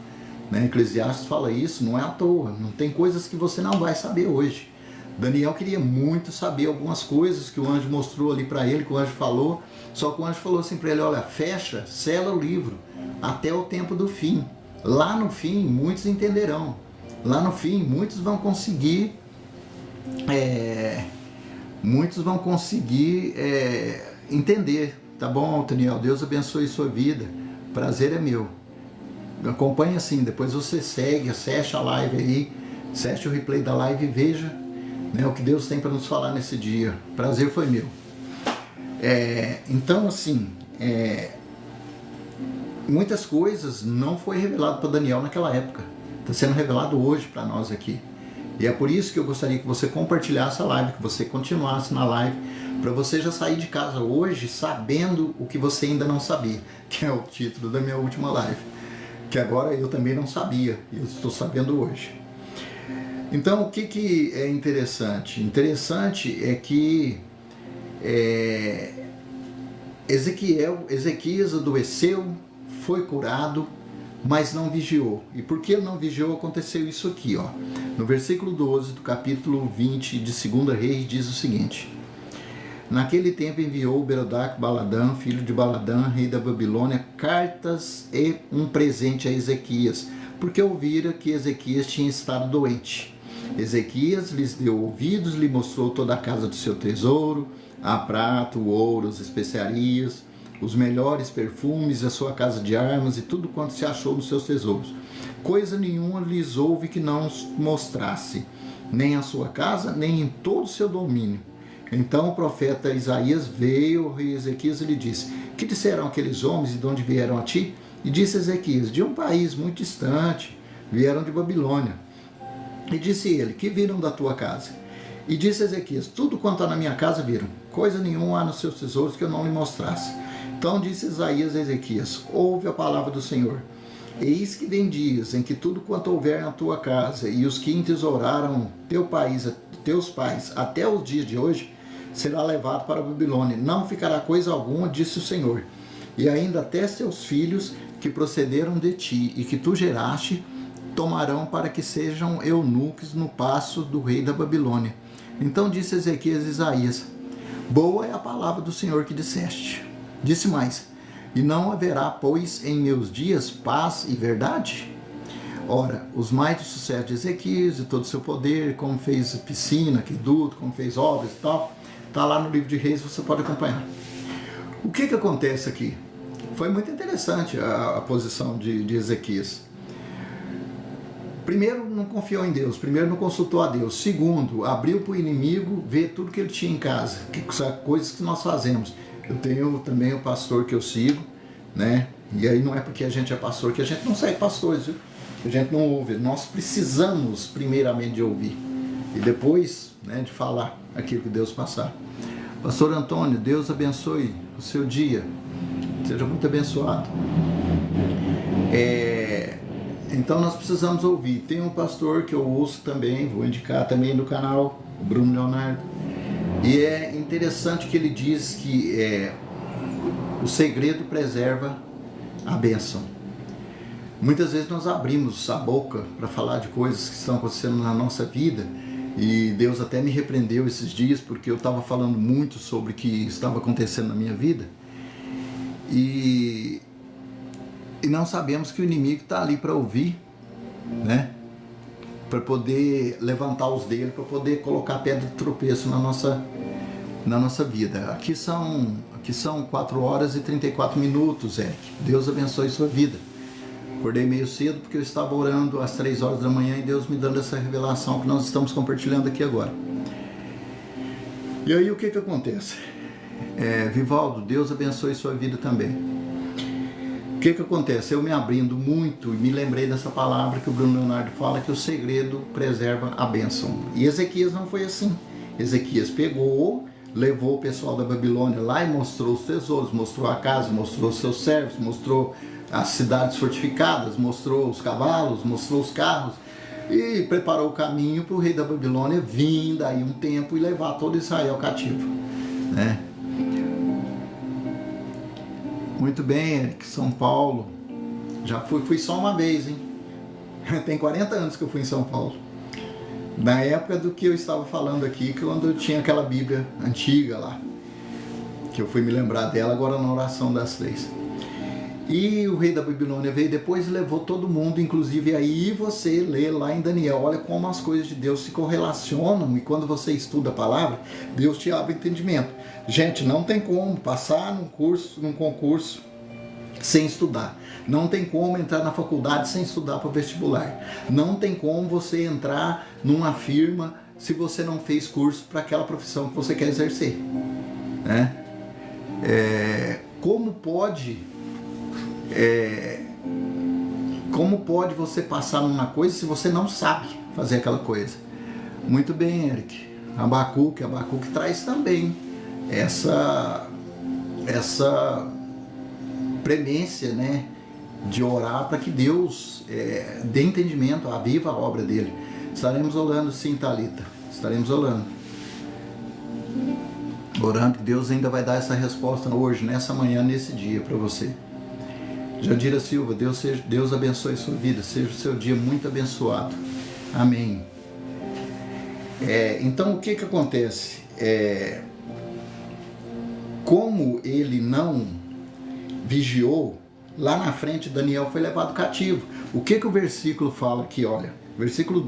Né? Eclesiastes fala isso, não é à toa. Não tem coisas que você não vai saber hoje. Daniel queria muito saber algumas coisas que o anjo mostrou ali para ele, que o anjo falou. Só que o anjo falou assim para ele, olha, fecha, sela o livro até o tempo do fim. Lá no fim, muitos entenderão. Lá no fim, muitos vão conseguir entender. Tá bom, Daniel? Deus abençoe sua vida. Prazer é meu. Acompanhe assim, depois você segue, acesse a live aí, acesse o replay da live e veja, né, o que Deus tem para nos falar nesse dia. Prazer foi meu. Então, assim, muitas coisas não foi revelado para Daniel naquela época. Está sendo revelado hoje para nós aqui. E é por isso que eu gostaria que você compartilhasse a live, que você continuasse na live, para você já sair de casa hoje sabendo o que você ainda não sabia, que é o título da minha última live, que agora eu também não sabia, e eu estou sabendo hoje. Então, o que é interessante? Interessante é que Ezequias adoeceu, foi curado, mas não vigiou. E porque ele não vigiou, aconteceu isso aqui, ó. No versículo 12 do capítulo 20 de 2 Reis diz o seguinte: naquele tempo enviou Berodac Baladã, filho de Baladã, rei da Babilônia, cartas e um presente a Ezequias, porque ouvira que Ezequias tinha estado doente. Ezequias lhes deu ouvidos, lhe mostrou toda a casa do seu tesouro, a prata, o ouro, as especiarias, os melhores perfumes, a sua casa de armas e tudo quanto se achou nos seus tesouros. Coisa nenhuma lhes houve que não mostrasse, nem a sua casa, nem em todo o seu domínio. Então o profeta Isaías veio ao rei Ezequias e lhe disse: que disseram aqueles homens e de onde vieram a ti? E disse Ezequias: de um país muito distante, vieram de Babilônia. E disse ele: que viram da tua casa? E disse Ezequias: tudo quanto há na minha casa viram, coisa nenhuma há nos seus tesouros que eu não lhe mostrasse. Então disse Isaías a Ezequias: ouve a palavra do Senhor. Eis que vem dias em que tudo quanto houver na tua casa e os que entesouraram teus pais até os dias de hoje, será levado para a Babilônia. Não ficará coisa alguma, disse o Senhor. E ainda até seus filhos que procederam de ti e que tu geraste, tomarão para que sejam eunucos no paço do rei da Babilônia. Então disse Ezequias a Isaías: boa é a palavra do Senhor que disseste. Disse mais: e não haverá, pois, em meus dias paz e verdade? Ora, os mais do sucesso de Ezequias e todo o seu poder, como fez piscina, aqueduto, como fez obras e tal, está lá no livro de Reis, você pode acompanhar. O que acontece aqui? Foi muito interessante a posição de Ezequias. Primeiro, não confiou em Deus. Primeiro, não consultou a Deus. Segundo, abriu para o inimigo ver tudo que ele tinha em casa. Coisas que nós fazemos. Eu tenho também o pastor que eu sigo, né? E aí não é porque a gente é pastor que a gente não segue pastores, viu? Que a gente não ouve. Nós precisamos primeiramente de ouvir. E depois, né, de falar aquilo que Deus passar. Pastor Antônio, Deus abençoe o seu dia. Seja muito abençoado. Então nós precisamos ouvir. Tem um pastor que eu ouço também, vou indicar também no canal, o Bruno Leonardo. E é interessante que ele diz que o segredo preserva a bênção. Muitas vezes nós abrimos a boca para falar de coisas que estão acontecendo na nossa vida, e Deus até me repreendeu esses dias porque eu estava falando muito sobre o que estava acontecendo na minha vida, e não sabemos que o inimigo está ali para ouvir, né? Para poder levantar os dele, para poder colocar pedra de tropeço na nossa vida. Aqui são 4 horas e 34 minutos, Eric. Deus abençoe sua vida. Acordei meio cedo porque eu estava orando às 3 horas da manhã e Deus me dando essa revelação que nós estamos compartilhando aqui agora. E aí o que acontece? Vivaldo, Deus abençoe sua vida também. O que acontece? Eu me abrindo muito e me lembrei dessa palavra que o Bruno Leonardo fala, que o segredo preserva a bênção. E Ezequias não foi assim. Ezequias pegou, levou o pessoal da Babilônia lá e mostrou os tesouros, mostrou a casa, mostrou os seus servos, mostrou as cidades fortificadas, mostrou os cavalos, mostrou os carros e preparou o caminho para o rei da Babilônia vir daí um tempo e levar todo Israel cativo, né? Muito bem, Eric, São Paulo. Já fui só uma vez, hein? Tem 40 anos que eu fui em São Paulo. Na época do que eu estava falando aqui, quando eu tinha aquela Bíblia antiga lá, que eu fui me lembrar dela agora na oração das 3. E o rei da Babilônia veio depois e levou todo mundo, inclusive aí você lê lá em Daniel, olha como as coisas de Deus se correlacionam, e quando você estuda a palavra, Deus te abre entendimento. Gente, não tem como passar num concurso sem estudar. Não tem como entrar na faculdade sem estudar para o vestibular. Não tem como você entrar numa firma se você não fez curso para aquela profissão que você quer exercer, né? Como pode você passar numa coisa se você não sabe fazer aquela coisa? Muito bem, Eric. Abacuque traz também essa premência, né, de orar para que Deus dê entendimento, aviva a obra dele. Estaremos orando sim, Thalita, estaremos orando que Deus ainda vai dar essa resposta hoje, nessa manhã, nesse dia para você. Jadira Silva, Deus abençoe sua vida, seja o seu dia muito abençoado. Amém. Então o que acontece? Como ele não vigiou, lá na frente Daniel foi levado cativo. O que o versículo fala aqui? Olha, versículo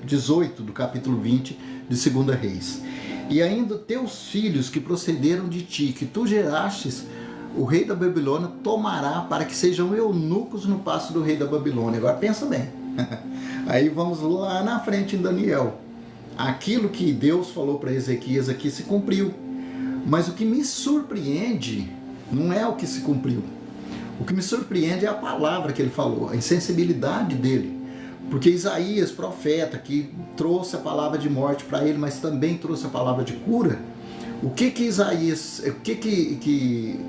18 do capítulo 20 de 2 Reis. E ainda teus filhos que procederam de ti, que tu gerastes, o rei da Babilônia tomará para que sejam eunucos no passo do rei da Babilônia. Agora pensa bem. Aí vamos lá na frente em Daniel. Aquilo que Deus falou para Ezequias aqui se cumpriu. Mas o que me surpreende não é o que se cumpriu. O que me surpreende é a palavra que ele falou, a insensibilidade dele. Porque Isaías, profeta, que trouxe a palavra de morte para ele, mas também trouxe a palavra de cura, o que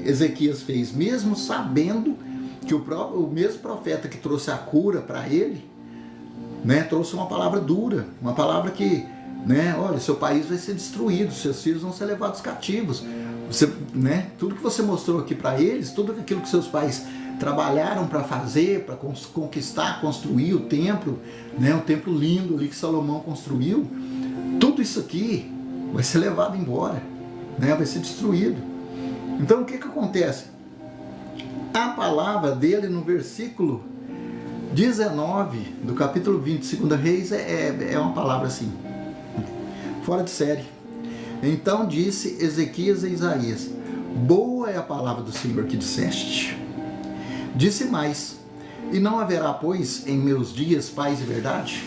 Ezequias fez? Mesmo sabendo que o mesmo profeta que trouxe a cura para ele, né, trouxe uma palavra dura, uma palavra que, né, olha, seu país vai ser destruído, seus filhos vão ser levados cativos. Você, né, tudo que você mostrou aqui para eles, tudo aquilo que seus pais trabalharam para fazer, para conquistar, construir o templo, né, um templo lindo ali que Salomão construiu, tudo isso aqui vai ser levado embora, né, vai ser destruído. Então o que acontece? A palavra dele no versículo 19 do capítulo 20 de 2 Reis é uma palavra assim, fora de série. Então disse Ezequias a Isaías: boa é a palavra do Senhor que disseste. Disse mais: E não haverá, pois, em meus dias paz e verdade?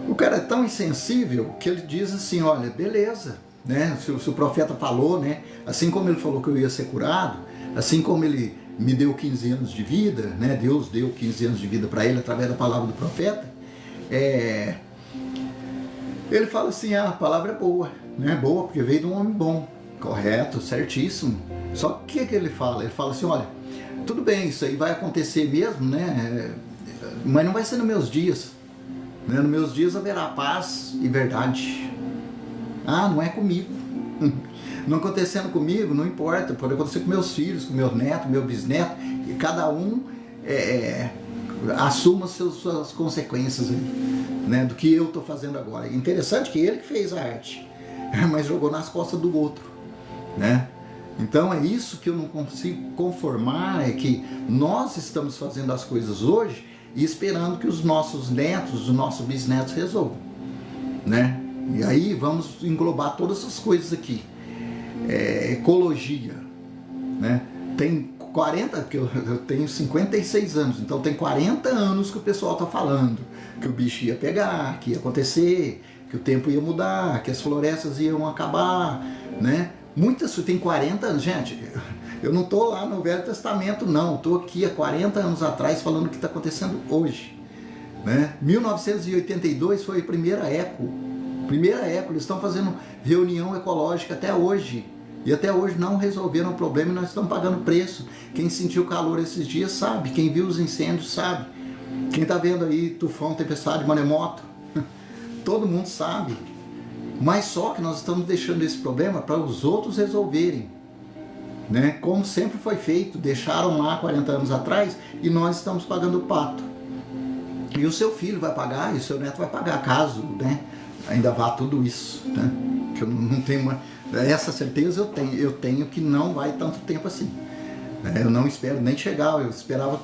O cara é tão insensível que ele diz assim, olha, beleza, né? Se o profeta falou, né? Assim como ele falou que eu ia ser curado, assim como ele me deu 15 anos de vida, né? Deus deu 15 anos de vida para ele através da palavra do profeta, ele fala assim, a palavra é boa, né? Boa porque veio de um homem bom, correto, certíssimo. Só que o que ele fala? Ele fala assim, olha, tudo bem, isso aí vai acontecer mesmo, né? Mas não vai ser nos meus dias. Né? Nos meus dias haverá paz e verdade. Ah, não é comigo. Não acontecendo comigo, não importa. Pode acontecer com meus filhos, com meus netos, meu bisneto. E cada um assuma suas consequências aí, né? Do que eu estou fazendo agora. Interessante que ele que fez a arte, mas jogou nas costas do outro, né? Então é isso que eu não consigo conformar, é que nós estamos fazendo as coisas hoje e esperando que os nossos netos, os nossos bisnetos resolvam, né? E aí vamos englobar todas essas coisas aqui. Ecologia, né? Tem 40, porque eu tenho 56 anos, então tem 40 anos que o pessoal está falando que o bicho ia pegar, que ia acontecer, que o tempo ia mudar, que as florestas iam acabar, né? Muitas, tem 40 anos, gente, eu não estou lá no Velho Testamento não, estou aqui há 40 anos atrás falando o que está acontecendo hoje, né? 1982 foi a primeira eco, eles estão fazendo reunião ecológica até hoje, e até hoje não resolveram o problema e nós estamos pagando preço. Quem sentiu o calor esses dias sabe, quem viu os incêndios sabe, quem está vendo aí tufão, tempestade, maremoto, todo mundo sabe. Mas só que nós estamos deixando esse problema para os outros resolverem, né? Como sempre foi feito, deixaram lá 40 anos atrás e nós estamos pagando o pato. E o seu filho vai pagar e o seu neto vai pagar, caso, né, ainda vá tudo isso, né? Que eu não tenho essa certeza, eu tenho que não vai tanto tempo assim, né? Eu não espero nem chegar, eu esperava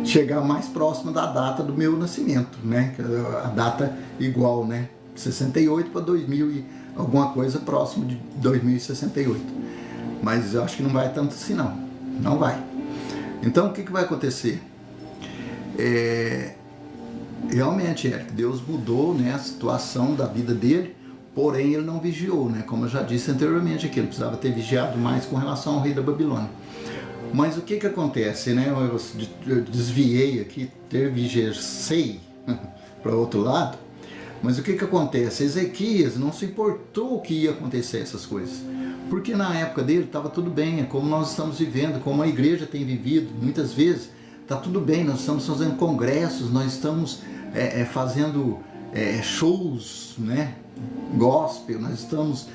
chegar mais próximo da data do meu nascimento, né? A data igual, né? 68 para 2000 e alguma coisa próximo de 2068. Mas eu acho que não vai tanto assim não vai. Então o que vai acontecer? Realmente, Deus mudou, né, a situação da vida dele, porém ele não vigiou, né? Como eu já disse anteriormente aqui, ele precisava ter vigiado mais com relação ao rei da Babilônia. Mas o que acontece, né? Eu desviei aqui, tergiversei para o outro lado. Mas o que acontece? Ezequias não se importou que ia acontecer essas coisas. Porque na época dele estava tudo bem, é como nós estamos vivendo, como a igreja tem vivido muitas vezes. Está tudo bem, nós estamos fazendo congressos, nós estamos fazendo shows, né? Gospel, nós estamos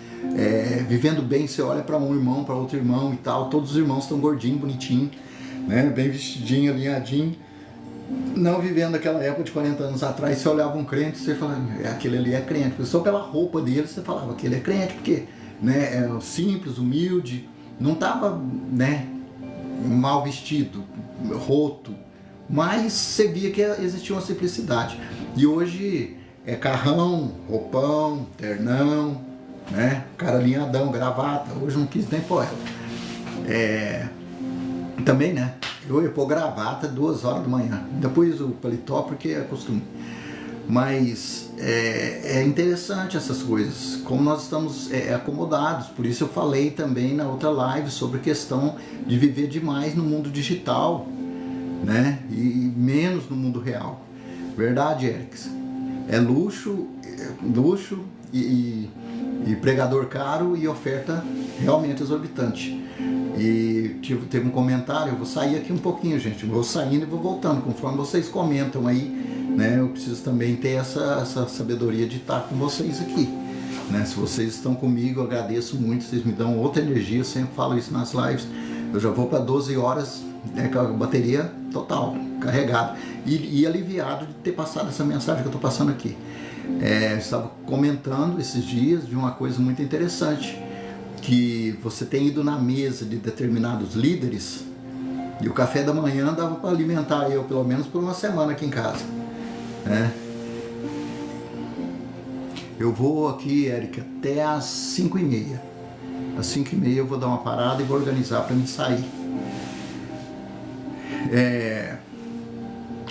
vivendo bem. Você olha para um irmão, para outro irmão e tal, todos os irmãos estão gordinhos, bonitinhos, né? Bem vestidinho, alinhadinho. Não vivendo aquela época de 40 anos atrás, você olhava um crente, você falava, aquele ali é crente. Só pela roupa dele você falava que ele é crente, porque, né, é simples, humilde, não estava, né, mal vestido, roto, mas você via que existia uma simplicidade. E hoje é carrão, roupão, ternão, né, cara alinhadão, gravata. Hoje não quis nem pôr ela. Também, né, eu ia pôr gravata 2 horas da manhã, depois o paletó porque é costume. Mas é interessante essas coisas, como nós estamos acomodados. Por isso eu falei também na outra live sobre a questão de viver demais no mundo digital, né, e menos no mundo real. Verdade, Erickson? É luxo e pregador caro e oferta realmente exorbitante. E teve um comentário, eu vou sair aqui um pouquinho, gente, vou saindo e vou voltando, conforme vocês comentam aí, né? Eu preciso também ter essa sabedoria de estar com vocês aqui, né? Se vocês estão comigo, eu agradeço muito, vocês me dão outra energia, eu sempre falo isso nas lives. Eu já vou para 12 horas, né, com a bateria total, carregada, e aliviado de ter passado essa mensagem que eu estou passando aqui. Eu estava comentando esses dias de uma coisa muito interessante, que você tem ido na mesa de determinados líderes e o café da manhã dava para alimentar eu pelo menos por uma semana aqui em casa, né? Eu vou aqui, Érica, até às 5h30. Às 5h30 eu vou dar uma parada e vou organizar para mim sair.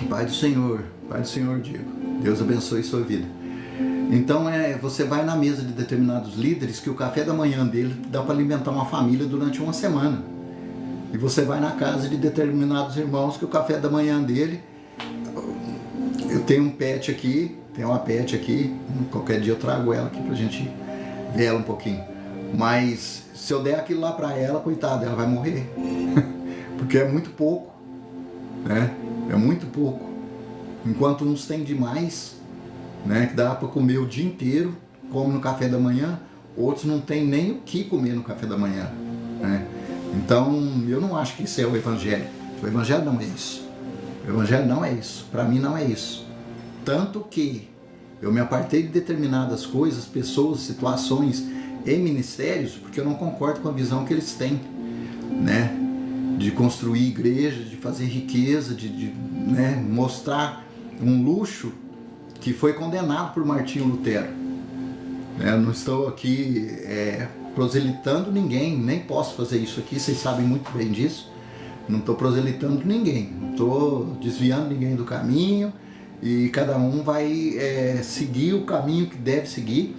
Pai do Senhor, Diego, Deus abençoe sua vida. Então você vai na mesa de determinados líderes que o café da manhã dele dá para alimentar uma família durante uma semana. E você vai na casa de determinados irmãos que o café da manhã dele... Eu tenho um pet aqui, tem uma pet aqui, qualquer dia eu trago ela aqui pra gente ver ela um pouquinho. Mas se eu der aquilo lá pra ela, coitada, ela vai morrer. Porque é muito pouco, né? É muito pouco. Enquanto uns têm demais, né? Que dá pra comer o dia inteiro, come no café da manhã, outros não tem nem o que comer no café da manhã, né? Então, eu não acho que isso é o Evangelho. O Evangelho não é isso. O Evangelho não é isso. Para mim não é isso. Tanto que eu me apartei de determinadas coisas, pessoas, situações e ministérios, porque eu não concordo com a visão que eles têm, né? De construir igreja, de fazer riqueza, né? Mostrar um luxo que foi condenado por Martinho Lutero. Eu não estou aqui proselitando ninguém, nem posso fazer isso aqui, vocês sabem muito bem disso. Não estou proselitando ninguém, não estou desviando ninguém do caminho, e cada um vai seguir o caminho que deve seguir,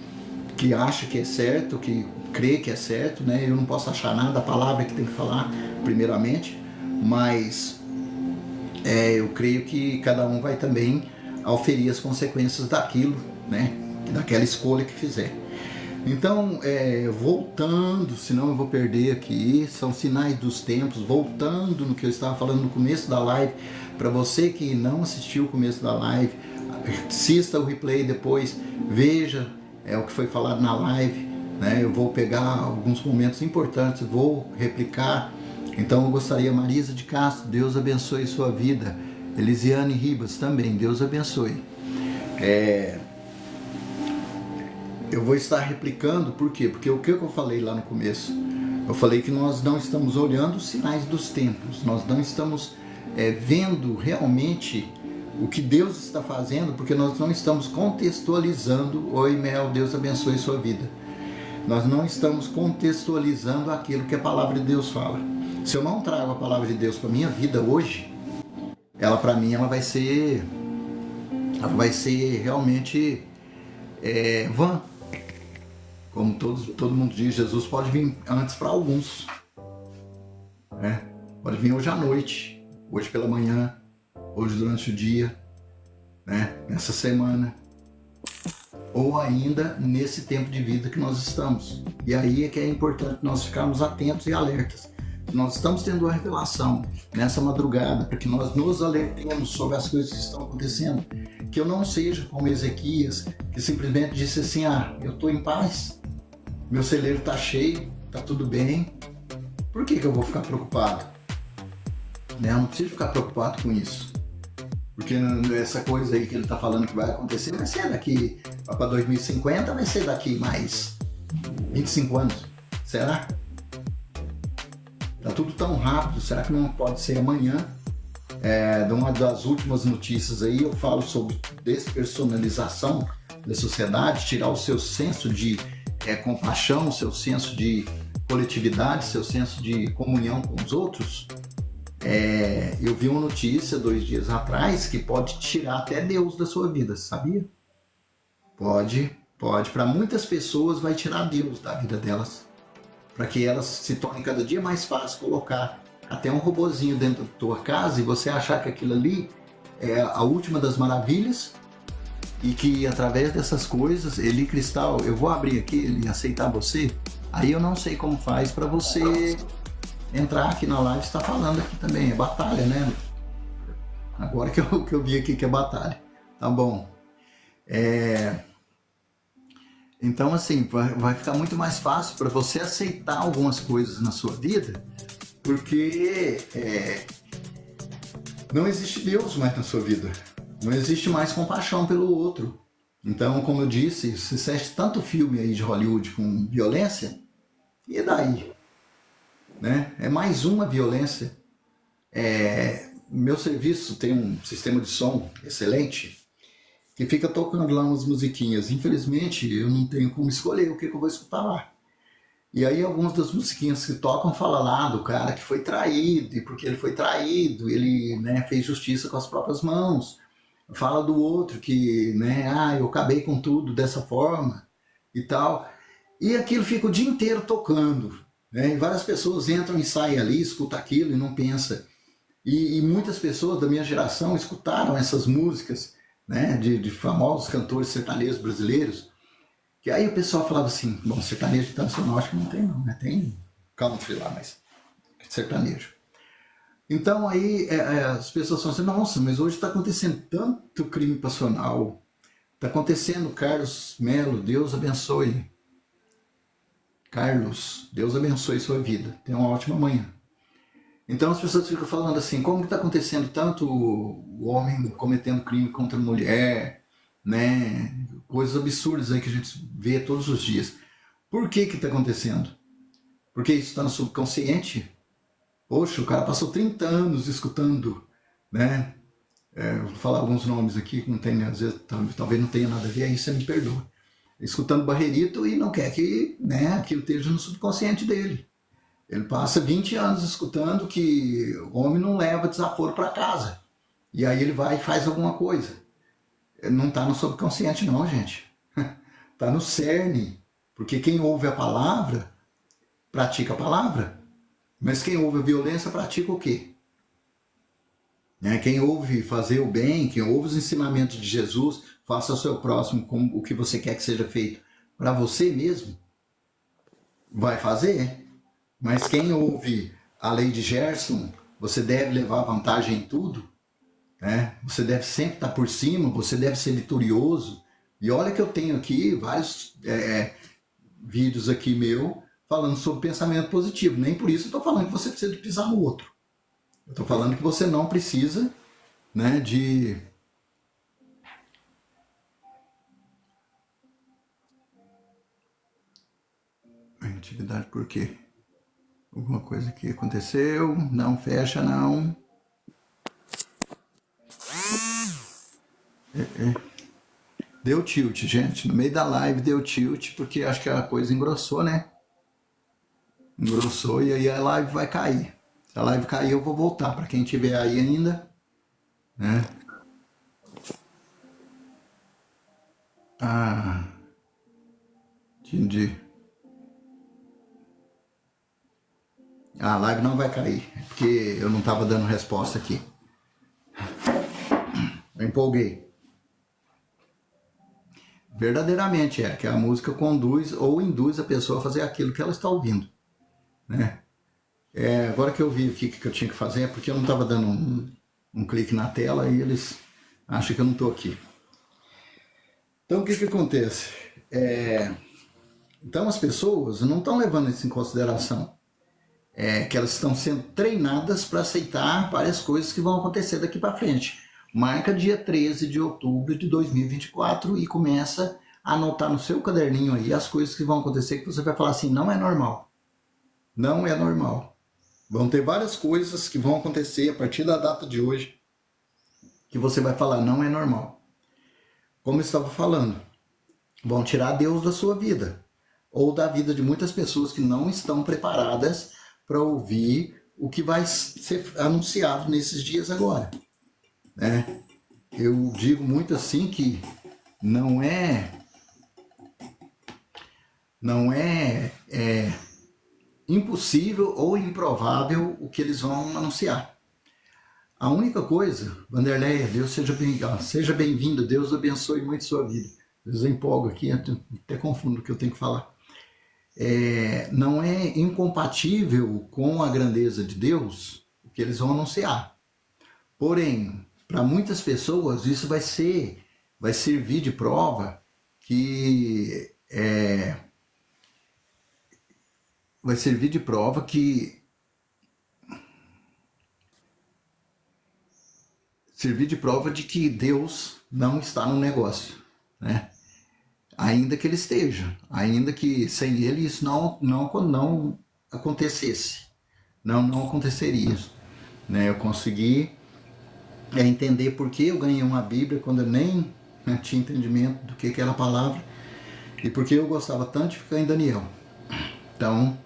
que acha que é certo, que crê que é certo, né? Eu não posso achar nada, a palavra que tem que falar primeiramente, mas eu creio que cada um vai também auferir as consequências daquilo, né? Daquela escolha que fizer. Então, voltando, senão eu vou perder aqui, são sinais dos tempos, voltando no que eu estava falando no começo da live, para você que não assistiu o começo da live, assista o replay depois, veja o que foi falado na live, né? Eu vou pegar alguns momentos importantes, vou replicar. Então eu gostaria, Marisa de Castro, Deus abençoe sua vida, Elisiane Ribas também, Deus abençoe. Eu vou estar replicando, por quê? Porque o que eu falei lá no começo? Eu falei que nós não estamos olhando os sinais dos tempos, nós não estamos vendo realmente o que Deus está fazendo, porque nós não estamos contextualizando. Oi, Mel, Deus abençoe sua vida. Nós não estamos contextualizando aquilo que a palavra de Deus fala. Se eu não trago a palavra de Deus para minha vida hoje, ela para mim ela vai ser realmente vã. Como todo mundo diz, Jesus pode vir antes para alguns, né? Pode vir hoje à noite, hoje pela manhã, hoje durante o dia, né? Nessa semana, ou ainda nesse tempo de vida que nós estamos. E aí é que é importante nós ficarmos atentos e alertas. Nós estamos tendo uma revelação nessa madrugada, para que nós nos alertemos sobre as coisas que estão acontecendo. Que eu não seja como Ezequias, que simplesmente disse assim: eu estou em paz, meu celeiro está cheio, está tudo bem, por que eu vou ficar preocupado? Eu não preciso ficar preocupado com isso, porque essa coisa aí que ele está falando que vai acontecer, vai ser daqui para 2050, vai ser daqui mais 25 anos, será? Está tudo tão rápido, será que não pode ser amanhã? De uma das últimas notícias aí, eu falo sobre despersonalização da sociedade, tirar o seu senso de compaixão, o seu senso de coletividade, seu senso de comunhão com os outros. Eu vi uma notícia 2 dias atrás que pode tirar até Deus da sua vida, sabia? Pode. Para muitas pessoas vai tirar Deus da vida delas, para que elas se tornem cada dia mais fácil colocar até um robozinho dentro da tua casa e você achar que aquilo ali é a última das maravilhas, e que através dessas coisas, Eli Cristal, eu vou abrir aqui, ele aceitar você, aí eu não sei como faz para você entrar aqui na live, está falando aqui também, é batalha, né? Agora que eu vi aqui que é batalha, tá bom. Então assim, vai ficar muito mais fácil para você aceitar algumas coisas na sua vida, porque não existe Deus mais na sua vida, não existe mais compaixão pelo outro. Então, como eu disse, se assiste tanto filme aí de Hollywood com violência, e daí? Né? É mais uma violência. Meu serviço tem um sistema de som excelente, que fica tocando lá umas musiquinhas. Infelizmente, eu não tenho como escolher o que eu vou escutar lá. E aí algumas das musiquinhas que tocam falam lá do cara que foi traído, e porque ele foi traído, ele, né, fez justiça com as próprias mãos. Fala do outro que, né, eu acabei com tudo dessa forma e tal. E aquilo fica o dia inteiro tocando, né? E várias pessoas entram e saem ali, escutam aquilo e não pensam. E muitas pessoas da minha geração escutaram essas músicas, né, de famosos cantores sertanejos brasileiros, que aí o pessoal falava assim, bom, sertanejo internacional acho que não tem não, né? Tem country lá, mas sertanejo. Então aí as pessoas falam assim, nossa, mas hoje está acontecendo tanto crime passional, está acontecendo, Carlos Melo, Deus abençoe. Carlos, Deus abençoe sua vida, tenha uma ótima manhã. Então as pessoas ficam falando assim, como que está acontecendo tanto o homem cometendo crime contra a mulher, né? Coisas absurdas aí que a gente vê todos os dias. Por que está acontecendo? Porque isso está no subconsciente. Poxa, o cara passou 30 anos escutando, né? Vou falar alguns nomes aqui que não tem, às vezes, talvez não tenha nada a ver, aí você me perdoa. Escutando Barrerito e não quer que, né, aquilo esteja no subconsciente dele. Ele passa 20 anos escutando que o homem não leva desaforo para casa. E aí ele vai e faz alguma coisa. Não está no subconsciente não, gente. Está no cerne. Porque quem ouve a palavra, pratica a palavra. Mas quem ouve a violência, pratica o quê? Quem ouve fazer o bem, quem ouve os ensinamentos de Jesus, faça ao seu próximo como o que você quer que seja feito para você mesmo, vai fazer. Mas quem ouve a lei de Gerson, você deve levar vantagem em tudo, né? Você deve sempre estar por cima, você deve ser vitorioso. E olha que eu tenho aqui vários vídeos aqui meu falando sobre pensamento positivo. Nem por isso eu estou falando que você precisa de pisar no outro. Eu estou falando que você não precisa, né, de... Atividade por quê? Alguma coisa que aconteceu, não fecha não. Deu tilt, gente, no meio da live deu tilt, porque acho que a coisa engrossou, né? Engrossou e aí a live vai cair. Se a live cair eu vou voltar, para quem tiver aí ainda, né? Entendi. A live não vai cair, porque eu não estava dando resposta aqui. Eu empolguei. Verdadeiramente que a música conduz ou induz a pessoa a fazer aquilo que ela está ouvindo, né? Agora que eu vi o que eu tinha que fazer, é porque eu não estava dando um clique na tela e eles acham que eu não estou aqui. Então o que acontece? Então as pessoas não estão levando isso em consideração. Que elas estão sendo treinadas para aceitar várias coisas que vão acontecer daqui para frente. Marca dia 13 de outubro de 2024 e começa a anotar no seu caderninho aí as coisas que vão acontecer, que você vai falar assim, não é normal. Não é normal. Vão ter várias coisas que vão acontecer a partir da data de hoje, que você vai falar, não é normal. Como eu estava falando, vão tirar Deus da sua vida, ou da vida de muitas pessoas que não estão preparadas para ouvir o que vai ser anunciado nesses dias agora. Eu digo muito assim que não é impossível ou improvável o que eles vão anunciar. A única coisa, Vanderleia, Deus seja bem-vindo, Deus abençoe muito sua vida. Às vezes eu empolgo aqui, até confundo o que eu tenho que falar. Não é incompatível com a grandeza de Deus o que eles vão anunciar. Porém, para muitas pessoas isso vai servir de prova que vai servir de prova de que Deus não está no negócio, né? Ainda que ele esteja, ainda que sem ele isso não acontecesse, não aconteceria isso, né? Eu consegui entender por que eu ganhei uma Bíblia quando eu nem tinha entendimento do que era a palavra e porque eu gostava tanto de ficar em Daniel. Então,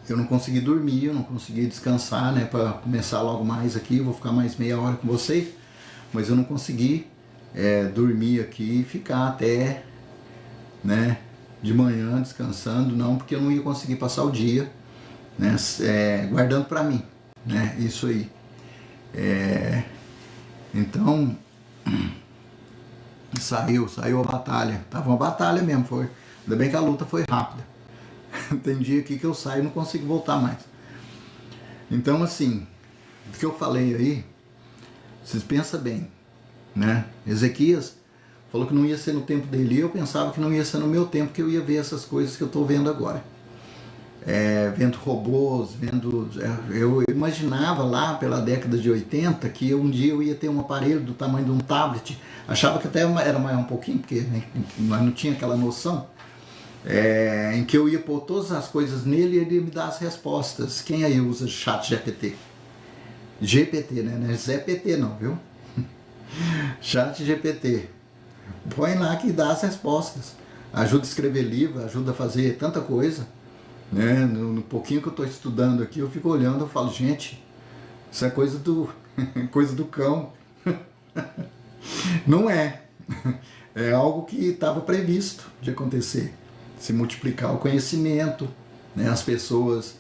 eu não consegui dormir, eu não consegui descansar, né, para começar logo mais aqui, vou ficar mais meia hora com vocês, mas eu não consegui dormir aqui e ficar até, né, de manhã descansando, não, porque eu não ia conseguir passar o dia, né, guardando para mim, né, isso aí. Então, saiu a batalha, tava uma batalha mesmo, foi, ainda bem que a luta foi rápida. Tem dia aqui que eu saio e não consigo voltar mais. Então, assim, o que eu falei aí, vocês pensam bem, né? Ezequias falou que não ia ser no tempo dele, e eu pensava que não ia ser no meu tempo que eu ia ver essas coisas que eu estou vendo agora. Vendo robôs, eu imaginava lá pela década de 80 que um dia eu ia ter um aparelho do tamanho de um tablet, achava que até era maior um pouquinho, porque né, nós não tinha aquela noção, em que eu ia pôr todas as coisas nele e ele ia me dar as respostas. Quem aí usa chat GPT? GPT, né? Não é ZPT não, viu? Chat GPT. Põe lá que dá as respostas. Ajuda a escrever livro, ajuda a fazer tanta coisa. Né? No pouquinho que eu estou estudando aqui, eu fico olhando e falo, gente, isso é coisa do, coisa do cão. Não é. É algo que estava previsto de acontecer. Se multiplicar o conhecimento, né? As pessoas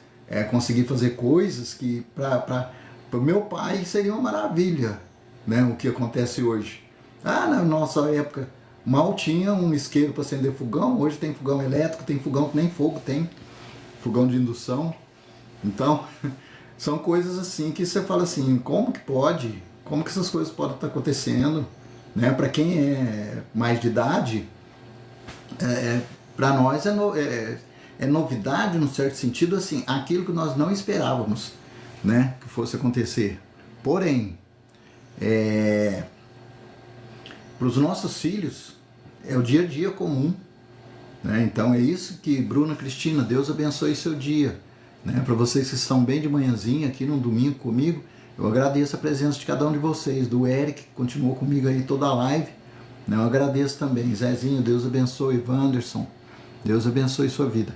conseguir fazer coisas que para o meu pai seria uma maravilha, né? O que acontece hoje. Na nossa época mal tinha um isqueiro para acender fogão, hoje tem fogão elétrico, tem fogão que nem fogo tem, fogão de indução. Então, são coisas assim que você fala assim, como que pode? Como que essas coisas podem estar acontecendo? Né? Para quem é mais de idade, para nós é novidade, num certo sentido, assim, aquilo que nós não esperávamos, né, que fosse acontecer. Porém, para os nossos filhos, é o dia a dia comum, né? Então é isso que, Bruna Cristina, Deus abençoe seu dia, né? Para vocês que estão bem de manhãzinha aqui no domingo comigo, eu agradeço a presença de cada um de vocês, do Eric, que continuou comigo aí toda a live, né? Eu agradeço também, Zezinho, Deus abençoe, Wanderson, Deus abençoe sua vida.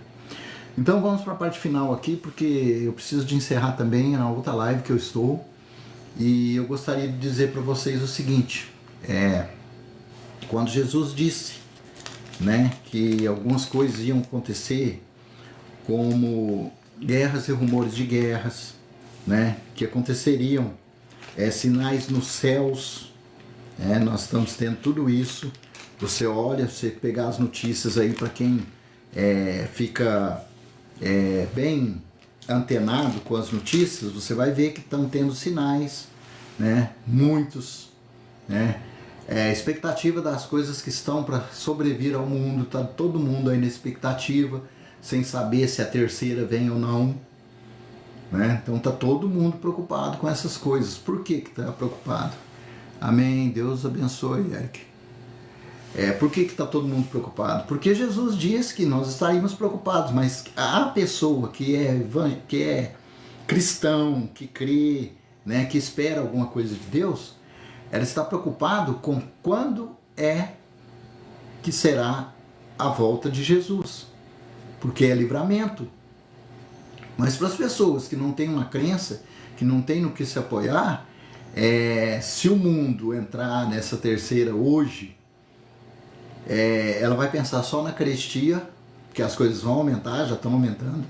Então vamos para a parte final aqui, porque eu preciso de encerrar também na outra live que eu estou, e eu gostaria de dizer para vocês o seguinte, quando Jesus disse, né, que algumas coisas iam acontecer, como guerras e rumores de guerras, né, que aconteceriam, sinais nos céus, nós estamos tendo tudo isso. Você olha, você pegar as notícias aí, para quem fica bem antenado com as notícias, você vai ver que estão tendo sinais, né, muitos, né, expectativa das coisas que estão para sobrevir ao mundo, está todo mundo aí na expectativa, sem saber se a terceira vem ou não, né? Então está todo mundo preocupado com essas coisas. Por que está preocupado? Amém, Deus abençoe, Eric. Por que está todo mundo preocupado? Porque Jesus disse que nós estaríamos preocupados, mas a pessoa que é cristão, que crê, né, que espera alguma coisa de Deus, ela está preocupada com quando que será a volta de Jesus, porque é livramento. Mas para as pessoas que não têm uma crença, que não têm no que se apoiar, se o mundo entrar nessa terceira hoje, ela vai pensar só na carestia, que as coisas vão aumentar, já estão aumentando.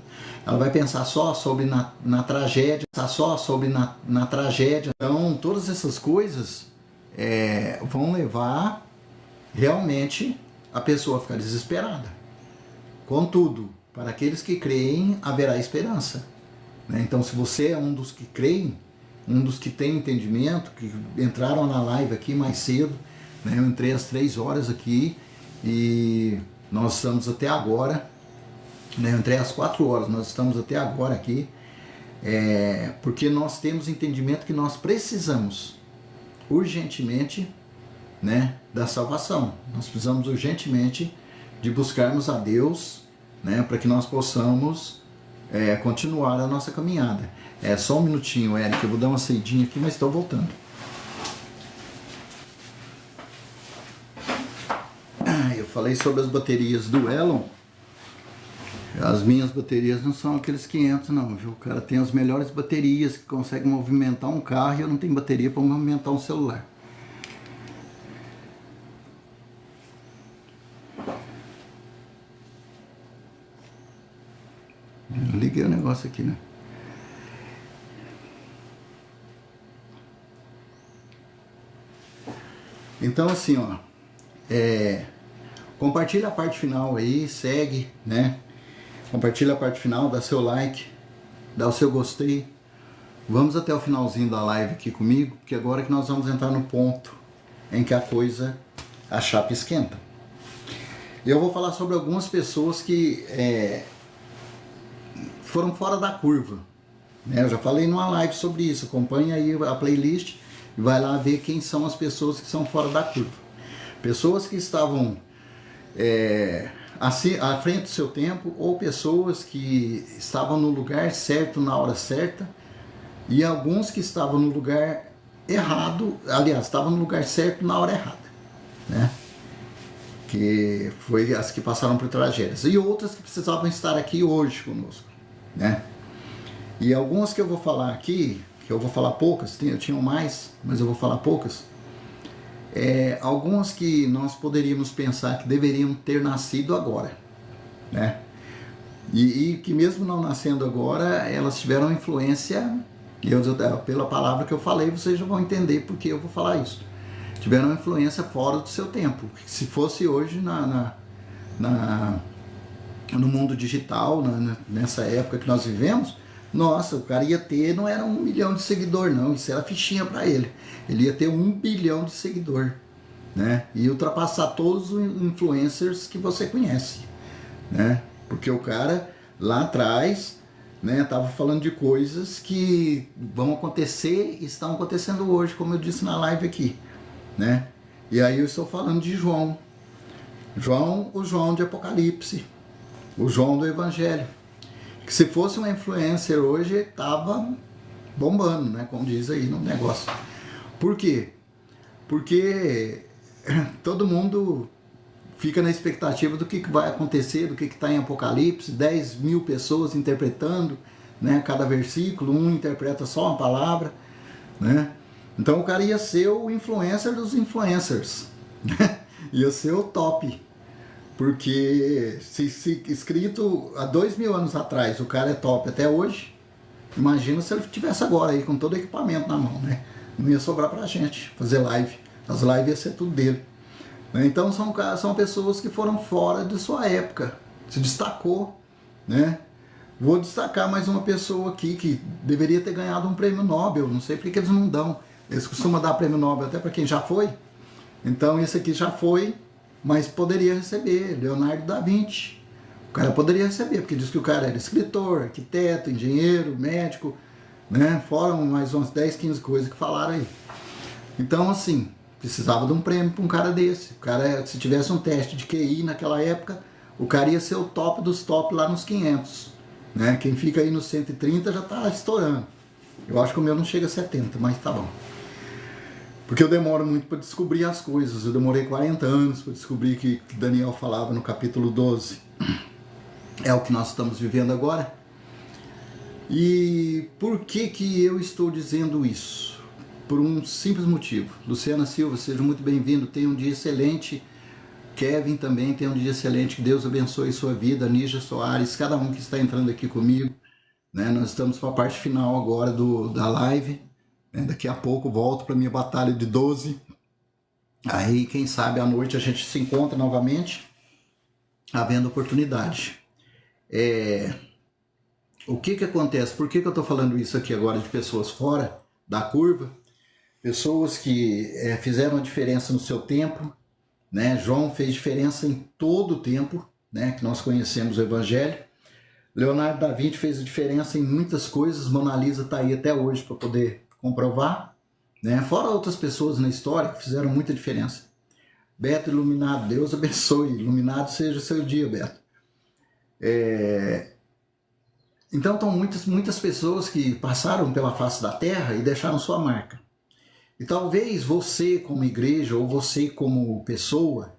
Ela vai pensar só sobre na tragédia, só sobre na tragédia. Então, todas essas coisas vão levar realmente a pessoa a ficar desesperada. Contudo, para aqueles que creem, haverá esperança, né? Então, se você é um dos que creem, um dos que tem entendimento, que entraram na live aqui mais cedo, né? Eu entrei às 3 horas aqui e nós estamos até agora, né? Eu entrei às 4 horas, nós estamos até agora aqui, porque nós temos entendimento que nós precisamos urgentemente, né, da salvação. Nós precisamos urgentemente de buscarmos a Deus, né, para que nós possamos continuar a nossa caminhada. Só um minutinho, Eric, eu vou dar uma saidinha aqui, mas estou voltando. Eu falei sobre as baterias do Elon, As minhas baterias não são aqueles 500 não, viu? O cara tem as melhores baterias que consegue movimentar um carro e eu não tenho bateria para movimentar um celular. Eu liguei o negócio aqui, né? Então assim, ó, compartilha a parte final aí, segue, né? Compartilha a parte final, dá seu like, dá o seu gostei. Vamos até o finalzinho da live aqui comigo, porque agora que nós vamos entrar no ponto em que a chapa esquenta. Eu vou falar sobre algumas pessoas que foram fora da curva, né? Eu já falei numa live sobre isso, acompanha aí a playlist e vai lá ver quem são as pessoas que são fora da curva. Pessoas que estavam assim, à frente do seu tempo, ou pessoas que estavam no lugar certo na hora certa, e alguns que estavam no lugar errado, aliás, estavam no lugar certo na hora errada, né? Que foi as que passaram por tragédias, e outras que precisavam estar aqui hoje conosco, né? E algumas que eu vou falar aqui, que eu vou falar poucas, eu tinha mais, mas eu vou falar poucas, algumas que nós poderíamos pensar que deveriam ter nascido agora, né? E que mesmo não nascendo agora, elas tiveram influência, pela palavra que eu falei, vocês já vão entender porque eu vou falar isso. Tiveram influência fora do seu tempo. Se fosse hoje no mundo digital, nessa época que nós vivemos, nossa, o cara ia ter, não era 1 milhão de seguidor não, isso era fichinha para ele. Ele ia ter 1 bilhão de seguidor, né? E ultrapassar todos os influencers que você conhece, né? Porque o cara lá atrás, né, tava falando de coisas que vão acontecer e estão acontecendo hoje, como eu disse na live aqui, né? E aí eu estou falando de João, o João de Apocalipse, o João do Evangelho, que se fosse um influencer hoje, tava bombando, né, como diz aí no negócio. Por quê? Porque todo mundo fica na expectativa do que vai acontecer, do que está em Apocalipse, 10 mil pessoas interpretando, né, cada versículo, um interpreta só uma palavra, né? Então o cara ia ser o influencer dos influencers, né? Ia ser o top, porque se escrito há 2000 anos atrás o cara é top até hoje, imagina se ele tivesse agora aí com todo o equipamento na mão, né? Não ia sobrar pra gente fazer live, as lives ia ser tudo dele. Então são pessoas que foram fora de sua época, se destacou, né? Vou destacar mais uma pessoa aqui que deveria ter ganhado um prêmio Nobel, não sei porque eles não dão, eles costumam dar prêmio Nobel até para quem já foi, então esse aqui já foi, mas poderia receber, Leonardo da Vinci, o cara poderia receber, porque diz que o cara era escritor, arquiteto, engenheiro, médico, né? Fora mais umas 10, 15 coisas que falaram aí. Então assim, precisava de um prêmio para um cara desse. O cara, se tivesse um teste de QI naquela época, o cara ia ser o top dos top lá nos 500. Né? Quem fica aí nos 130 já está estourando. Eu acho que o meu não chega a 70, mas tá bom. Porque eu demoro muito para descobrir as coisas. Eu demorei 40 anos para descobrir que Daniel falava no capítulo 12. É o que nós estamos vivendo agora. E por que eu estou dizendo isso? Por um simples motivo. Luciana Silva, seja muito bem-vindo, tenha um dia excelente. Kevin também tenha um dia excelente, que Deus abençoe sua vida. Nígia Soares, cada um que está entrando aqui comigo, né? Nós estamos para a parte final agora da live, né? Daqui a pouco volto para a minha batalha de 12. Aí, quem sabe, à noite a gente se encontra novamente, havendo oportunidade. O que acontece? Por que eu estou falando isso aqui agora de pessoas fora da curva? Pessoas que fizeram a diferença no seu tempo, né? João fez diferença em todo o tempo, né, que nós conhecemos o Evangelho. Leonardo da Vinci fez a diferença em muitas coisas, Mona Lisa está aí até hoje para poder comprovar, né? Fora outras pessoas na história que fizeram muita diferença. Beto Iluminado, Deus abençoe, iluminado seja o seu dia, Beto. Então estão muitas pessoas que passaram pela face da terra e deixaram sua marca. E talvez você como igreja ou você como pessoa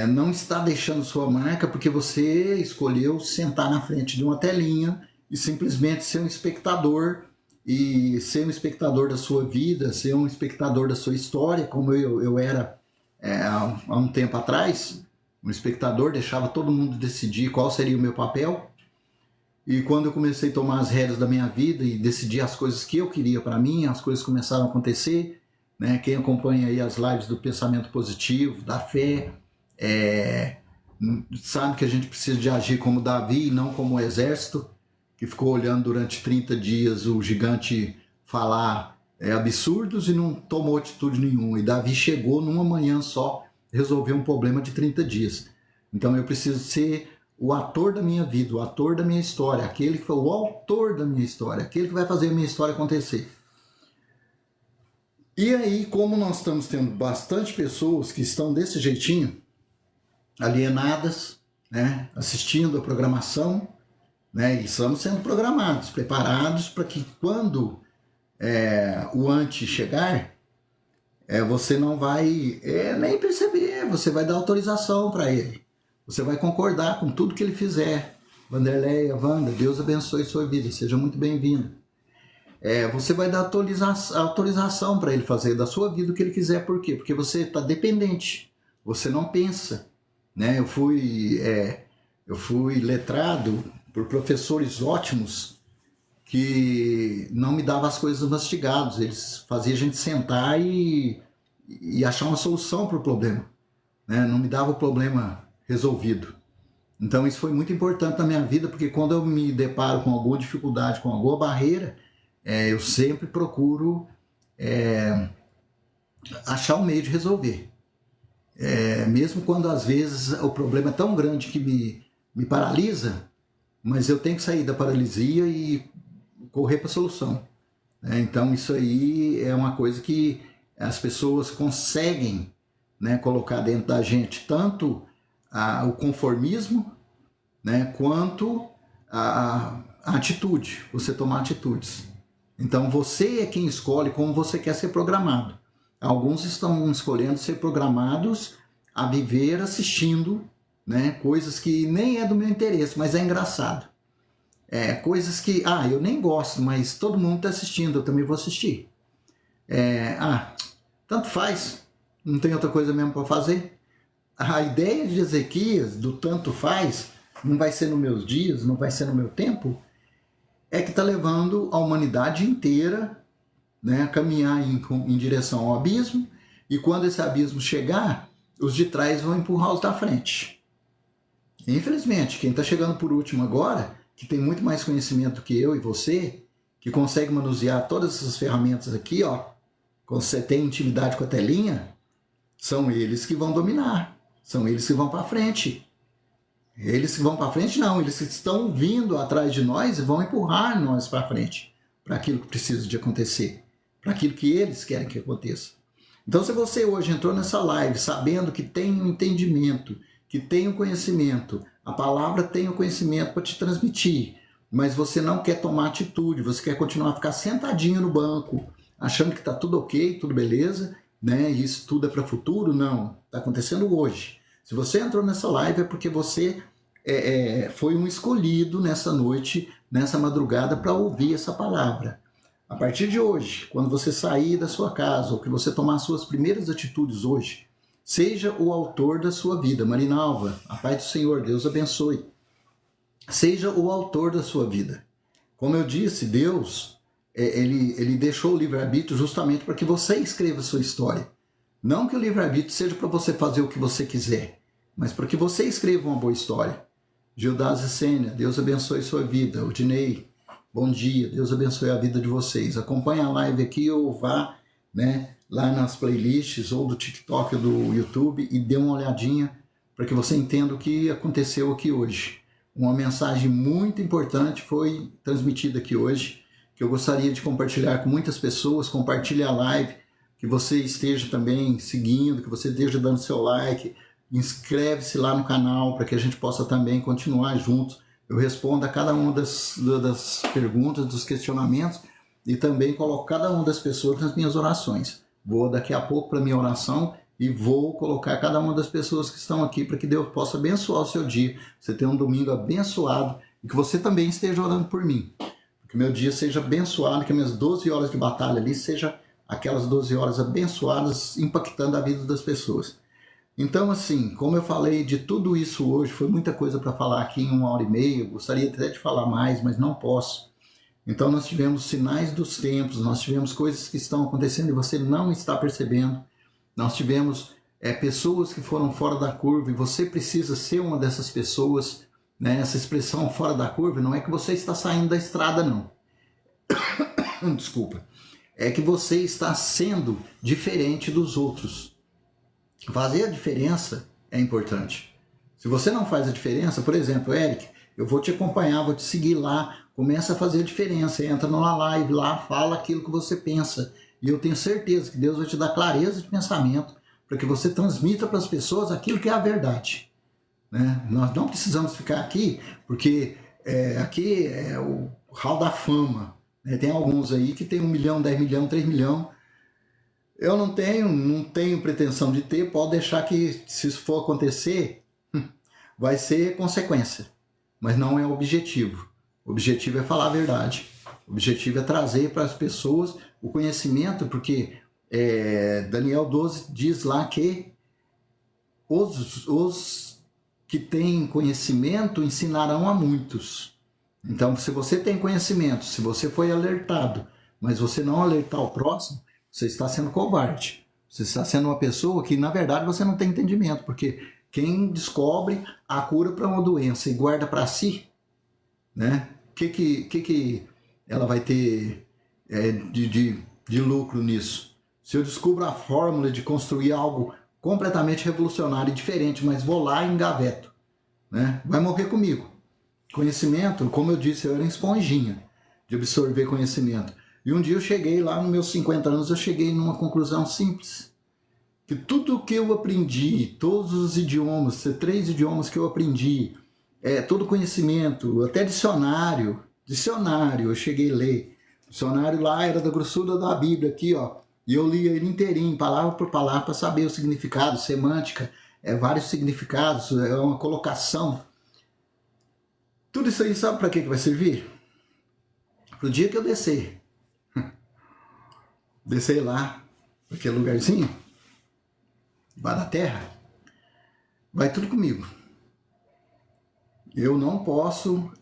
não está deixando sua marca porque você escolheu sentar na frente de uma telinha e simplesmente ser um espectador, e ser um espectador da sua vida, ser um espectador da sua história, como eu era há um tempo atrás. Um espectador, deixava todo mundo decidir qual seria o meu papel. E quando eu comecei a tomar as rédeas da minha vida e decidir as coisas que eu queria para mim, as coisas começaram a acontecer, né? Quem acompanha aí as lives do pensamento positivo, da fé, sabe que a gente precisa de agir como Davi e não como o exército, que ficou olhando durante 30 dias o gigante falar absurdos e não tomou atitude nenhuma. E Davi chegou numa manhã só, resolver um problema de 30 dias. Então eu preciso ser o ator da minha vida, o ator da minha história, aquele que foi o autor da minha história, aquele que vai fazer a minha história acontecer. E aí, como nós estamos tendo bastante pessoas que estão desse jeitinho, alienadas, né, assistindo a programação, né, e estamos sendo programados, preparados para que quando o anti chegar, você não vai nem perceber, você vai dar autorização para ele. Você vai concordar com tudo que ele fizer. Vanderleia, Wanda, Deus abençoe sua vida, seja muito bem-vindo. Você vai dar autorização para ele fazer da sua vida o que ele quiser. Por quê? Porque você está dependente, você não pensa. Né? Eu fui letrado por professores ótimos que não me davam as coisas mastigadas. Eles faziam a gente sentar e achar uma solução para o problema. Né? Não me dava o problema resolvido. Então isso foi muito importante na minha vida, porque quando eu me deparo com alguma dificuldade, com alguma barreira, eu sempre procuro achar um meio de resolver. Mesmo quando às vezes o problema é tão grande que me paralisa, mas eu tenho que sair da paralisia e correr para a solução. Então isso aí é uma coisa que as pessoas conseguem, né, colocar dentro da gente, tanto o conformismo, né, quanto a atitude, você tomar atitudes. Então você é quem escolhe como você quer ser programado. Alguns estão escolhendo ser programados a viver assistindo, né, coisas que nem é do meu interesse, mas é engraçado. Coisas que, eu nem gosto, mas todo mundo está assistindo, eu também vou assistir. Tanto faz, não tem outra coisa mesmo para fazer. A ideia de Ezequias, do tanto faz, não vai ser nos meus dias, não vai ser no meu tempo, é que está levando a humanidade inteira, né, a caminhar em direção ao abismo, e quando esse abismo chegar, os de trás vão empurrar os da frente. Infelizmente, quem está chegando por último agora, que tem muito mais conhecimento que eu e você, que consegue manusear todas essas ferramentas aqui, quando você tem intimidade com a telinha, são eles que vão dominar. São eles que vão para frente. Eles que vão para frente, não. Eles que estão vindo atrás de nós e vão empurrar nós para frente, para aquilo que precisa de acontecer, para aquilo que eles querem que aconteça. Então, se você hoje entrou nessa live sabendo que tem um entendimento, que tem um conhecimento, a palavra tem o conhecimento para te transmitir, mas você não quer tomar atitude, você quer continuar a ficar sentadinho no banco, achando que está tudo ok, tudo beleza, né? Isso tudo é para o futuro? Não, está acontecendo hoje. Se você entrou nessa live é porque você foi um escolhido nessa noite, nessa madrugada, para ouvir essa palavra. A partir de hoje, quando você sair da sua casa, ou que você tomar suas primeiras atitudes hoje, seja o autor da sua vida. Marinalva, a paz do Senhor, Deus abençoe. Seja o autor da sua vida. Como eu disse, Deus, ele deixou o livre-arbítrio justamente para que você escreva a sua história. Não que o livre-arbítrio seja para você fazer o que você quiser, mas para que você escreva uma boa história. Gildás e Sênia, Deus abençoe sua vida. Odinei, bom dia, Deus abençoe a vida de vocês. Acompanhe a live aqui ou vá, né, lá nas playlists ou do TikTok ou do YouTube e dê uma olhadinha para que você entenda o que aconteceu aqui hoje. Uma mensagem muito importante foi transmitida aqui hoje, que eu gostaria de compartilhar com muitas pessoas. Compartilhe a live, que você esteja também seguindo, que você esteja dando seu like, inscreve-se lá no canal para que a gente possa também continuar juntos. Eu respondo a cada uma das perguntas, dos questionamentos, e também coloco cada uma das pessoas nas minhas orações. Vou daqui a pouco para a minha oração e vou colocar cada uma das pessoas que estão aqui para que Deus possa abençoar o seu dia. Você tenha um domingo abençoado e que você também esteja orando por mim. Que meu dia seja abençoado, que minhas 12 horas de batalha ali seja aquelas 12 horas abençoadas, impactando a vida das pessoas. Então, assim, como eu falei de tudo isso hoje, foi muita coisa para falar aqui em 1h30, eu gostaria até de falar mais, mas não posso. Então nós tivemos sinais dos tempos, nós tivemos coisas que estão acontecendo e você não está percebendo. Nós tivemos pessoas que foram fora da curva e você precisa ser uma dessas pessoas, né? Essa expressão fora da curva não é que você está saindo da estrada, não. Desculpa. É que você está sendo diferente dos outros. Fazer a diferença é importante. Se você não faz a diferença, por exemplo, Eric, eu vou te acompanhar, vou te seguir lá, começa a fazer a diferença, entra numa live lá, fala aquilo que você pensa. E eu tenho certeza que Deus vai te dar clareza de pensamento para que você transmita para as pessoas aquilo que é a verdade. Né? Nós não precisamos ficar aqui, porque aqui é o hall da fama. Né? Tem alguns aí que tem 1 milhão, 10 milhões, 3 milhões. Eu não tenho pretensão de ter, pode deixar que, se isso for acontecer, vai ser consequência. Mas não é o objetivo. O objetivo é falar a verdade. O objetivo é trazer para as pessoas o conhecimento, porque Daniel 12 diz lá que os que têm conhecimento ensinarão a muitos. Então, se você tem conhecimento, se você foi alertado, mas você não alertar o próximo, você está sendo covarde. Você está sendo uma pessoa que, na verdade, você não tem entendimento, porque quem descobre a cura para uma doença e guarda para si, né? O que ela vai ter de lucro nisso? Se eu descubro a fórmula de construir algo completamente revolucionário e diferente, mas vou lá e engaveto, né? Vai morrer comigo. Conhecimento, como eu disse, eu era uma esponjinha de absorver conhecimento. E um dia eu cheguei lá, nos meus 50 anos, eu cheguei numa conclusão simples. Que tudo que eu aprendi, todos os idiomas, 3 idiomas que eu aprendi, todo conhecimento, até dicionário, eu cheguei a ler. O dicionário lá era da grossura da Bíblia, aqui, ó. E eu lia ele inteirinho, palavra por palavra, para saber o significado, semântica, vários significados, uma colocação. Tudo isso aí, sabe para que vai servir? Para o dia que eu descer lá, naquele lugarzinho, debaixo da terra, vai tudo comigo. Eu não posso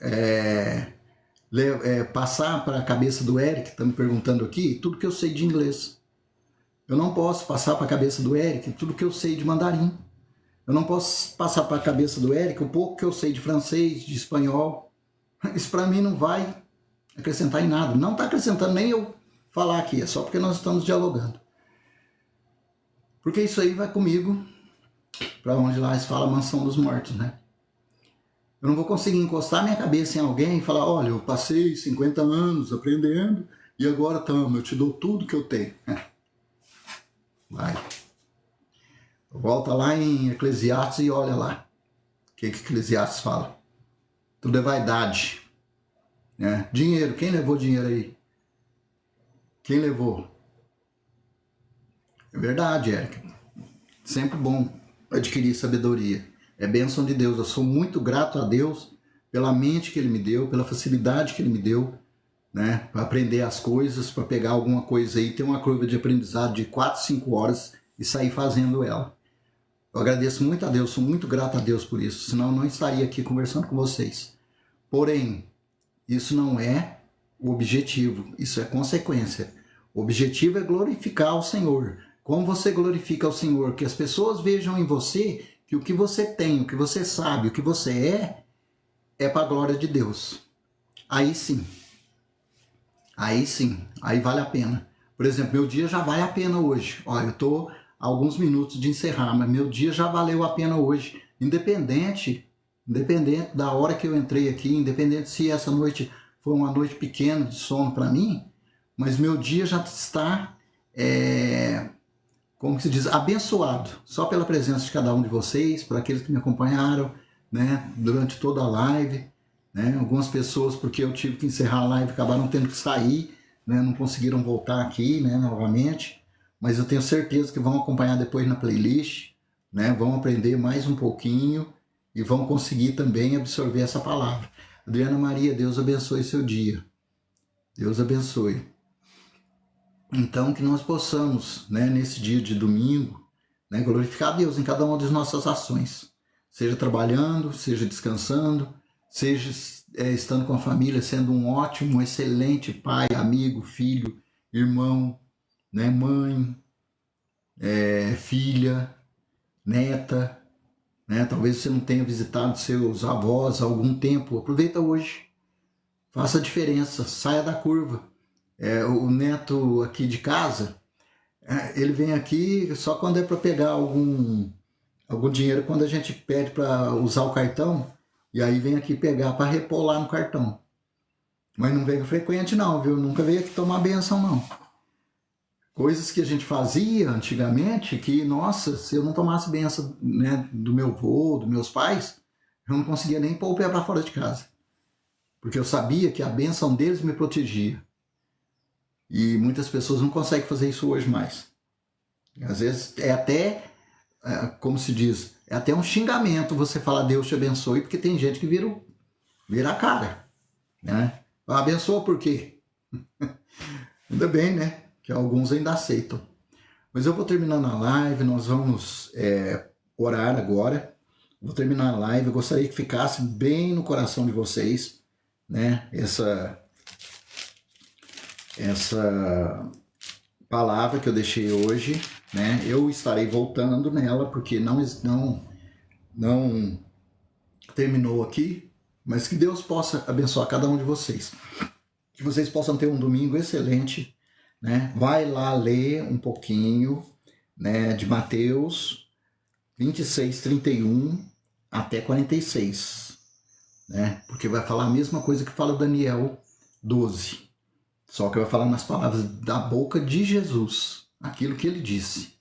passar para a cabeça do Eric, que está me perguntando aqui, tudo que eu sei de inglês. Eu não posso passar para a cabeça do Eric tudo que eu sei de mandarim. Eu não posso passar para a cabeça do Eric o pouco que eu sei de francês, de espanhol. Isso para mim não vai acrescentar em nada. Não está acrescentando nem eu falar aqui, é só porque nós estamos dialogando. Porque isso aí vai comigo para onde lá se fala mansão dos mortos, né? Eu não vou conseguir encostar minha cabeça em alguém e falar, olha, eu passei 50 anos aprendendo e agora tamo, eu te dou tudo que eu tenho. Vai. Volta lá em Eclesiastes e olha lá. O que Eclesiastes fala? Tudo é vaidade. Né? Dinheiro, quem levou dinheiro aí? Quem levou? É verdade, Érica. Sempre bom adquirir sabedoria. É bênção de Deus. Eu sou muito grato a Deus pela mente que Ele me deu, pela facilidade que Ele me deu, né? Para aprender as coisas, para pegar alguma coisa aí, ter uma curva de aprendizado de 4, 5 horas e sair fazendo ela. Eu agradeço muito a Deus, sou muito grato a Deus por isso, senão eu não estaria aqui conversando com vocês. Porém, isso não é o objetivo, isso é consequência. O objetivo é glorificar o Senhor. Como você glorifica o Senhor? Que as pessoas vejam em você que o que você tem, o que você sabe, o que você é para a glória de Deus. Aí sim, aí vale a pena. Por exemplo, meu dia já vale a pena hoje. Olha, eu estou a alguns minutos de encerrar, mas meu dia já valeu a pena hoje. Independente da hora que eu entrei aqui, independente se essa noite foi uma noite pequena de sono para mim, mas meu dia já está, como se diz, abençoado, só pela presença de cada um de vocês, por aqueles que me acompanharam, né, durante toda a live, né, algumas pessoas, porque eu tive que encerrar a live, acabaram tendo que sair, né, não conseguiram voltar aqui, né, novamente, mas eu tenho certeza que vão acompanhar depois na playlist, né? Vão aprender mais um pouquinho e vão conseguir também absorver essa palavra. Adriana Maria, Deus abençoe seu dia. Deus abençoe. Então, que nós possamos, né, nesse dia de domingo, né, glorificar a Deus em cada uma das nossas ações. Seja trabalhando, seja descansando, seja estando com a família, sendo um ótimo, um excelente pai, amigo, filho, irmão, né, mãe, filha, neta, né? Talvez você não tenha visitado seus avós há algum tempo. Aproveita hoje, faça a diferença, saia da curva. O neto aqui de casa, ele vem aqui só quando é para pegar algum dinheiro, quando a gente pede para usar o cartão, e aí vem aqui pegar para repor lá no cartão. Mas não vem frequente não, viu? Nunca veio aqui tomar benção não. Coisas que a gente fazia antigamente, que, nossa, se eu não tomasse benção, né, do meu avô, dos meus pais, eu não conseguia nem pôr o pé para fora de casa. Porque eu sabia que a benção deles me protegia. E muitas pessoas não conseguem fazer isso hoje mais. Às vezes é até, como se diz, é até um xingamento você falar Deus te abençoe, porque tem gente que vira a cara, né? Abençoa por quê? Ainda bem, né? Que alguns ainda aceitam. Mas eu vou terminando a live, nós vamos orar agora. Vou terminar a live, eu gostaria que ficasse bem no coração de vocês, né? Essa palavra que eu deixei hoje, né? Eu estarei voltando nela, porque não terminou aqui, mas que Deus possa abençoar cada um de vocês. Que vocês possam ter um domingo excelente, né? Vai lá ler um pouquinho, né, de Mateus 26, 31 até 46, né? Porque vai falar a mesma coisa que fala Daniel 12, só que vai falar nas palavras da boca de Jesus, aquilo que ele disse.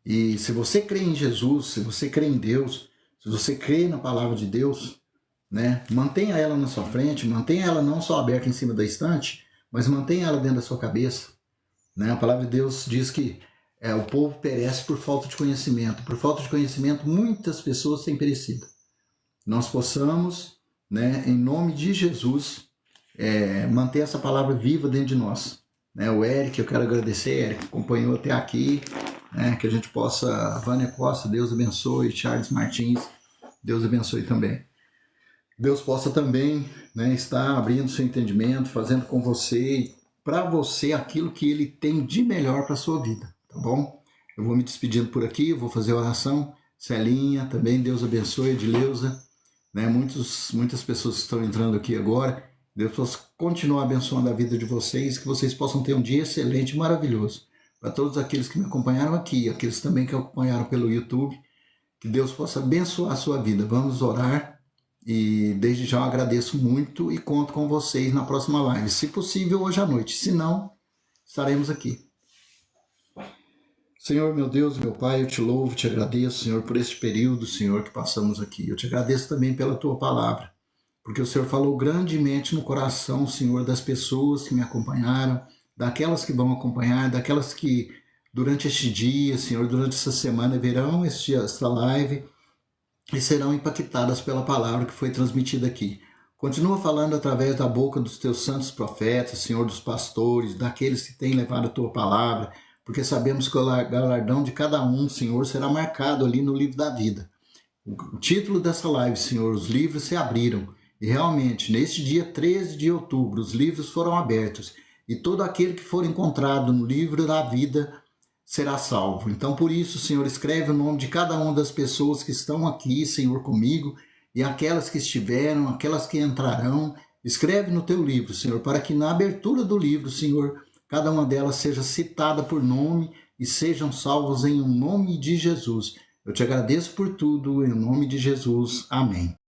E se você crê em Jesus, se você crê em Deus, se você crê na palavra de Deus, né, mantenha ela na sua frente, mantenha ela não só aberta em cima da estante, mas mantenha ela dentro da sua cabeça. Né? A palavra de Deus diz que o povo perece por falta de conhecimento. Por falta de conhecimento, muitas pessoas têm perecido. Nós possamos, né, em nome de Jesus, manter essa palavra viva dentro de nós. Né? O Eric, eu quero agradecer, Eric, que acompanhou até aqui, né, que a gente possa, a Vânia Costa, Deus abençoe, Charles Martins, Deus abençoe também. Deus possa também, né, estar abrindo seu entendimento, fazendo com você, para você, aquilo que Ele tem de melhor para a sua vida, tá bom? Eu vou me despedindo por aqui, vou fazer a oração. Celinha, também Deus abençoe, Edileuza, né, muitas pessoas que estão entrando aqui agora. Deus possa continuar abençoando a vida de vocês, que vocês possam ter um dia excelente e maravilhoso. Para todos aqueles que me acompanharam aqui, aqueles também que acompanharam pelo YouTube, que Deus possa abençoar a sua vida. Vamos orar. E desde já eu agradeço muito e conto com vocês na próxima live. Se possível, hoje à noite. Se não, estaremos aqui. Senhor, meu Deus, meu Pai, eu te louvo, te agradeço, Senhor, por este período, Senhor, que passamos aqui. Eu te agradeço também pela tua palavra, porque o Senhor falou grandemente no coração, Senhor, das pessoas que me acompanharam, daquelas que vão acompanhar, daquelas que durante este dia, Senhor, durante essa semana verão esta live e serão impactadas pela palavra que foi transmitida aqui. Continua falando através da boca dos teus santos profetas, Senhor, dos pastores, daqueles que têm levado a tua palavra, porque sabemos que o galardão de cada um, Senhor, será marcado ali no livro da vida. O título dessa live, Senhor, os livros se abriram, e realmente, neste dia 13 de outubro, os livros foram abertos, e todo aquele que for encontrado no livro da vida será salvo. Então, por isso, Senhor, escreve o nome de cada uma das pessoas que estão aqui, Senhor, comigo, e aquelas que estiveram, aquelas que entrarão. Escreve no teu livro, Senhor, para que na abertura do livro, Senhor, cada uma delas seja citada por nome e sejam salvos em nome de Jesus. Eu te agradeço por tudo, em nome de Jesus. Amém.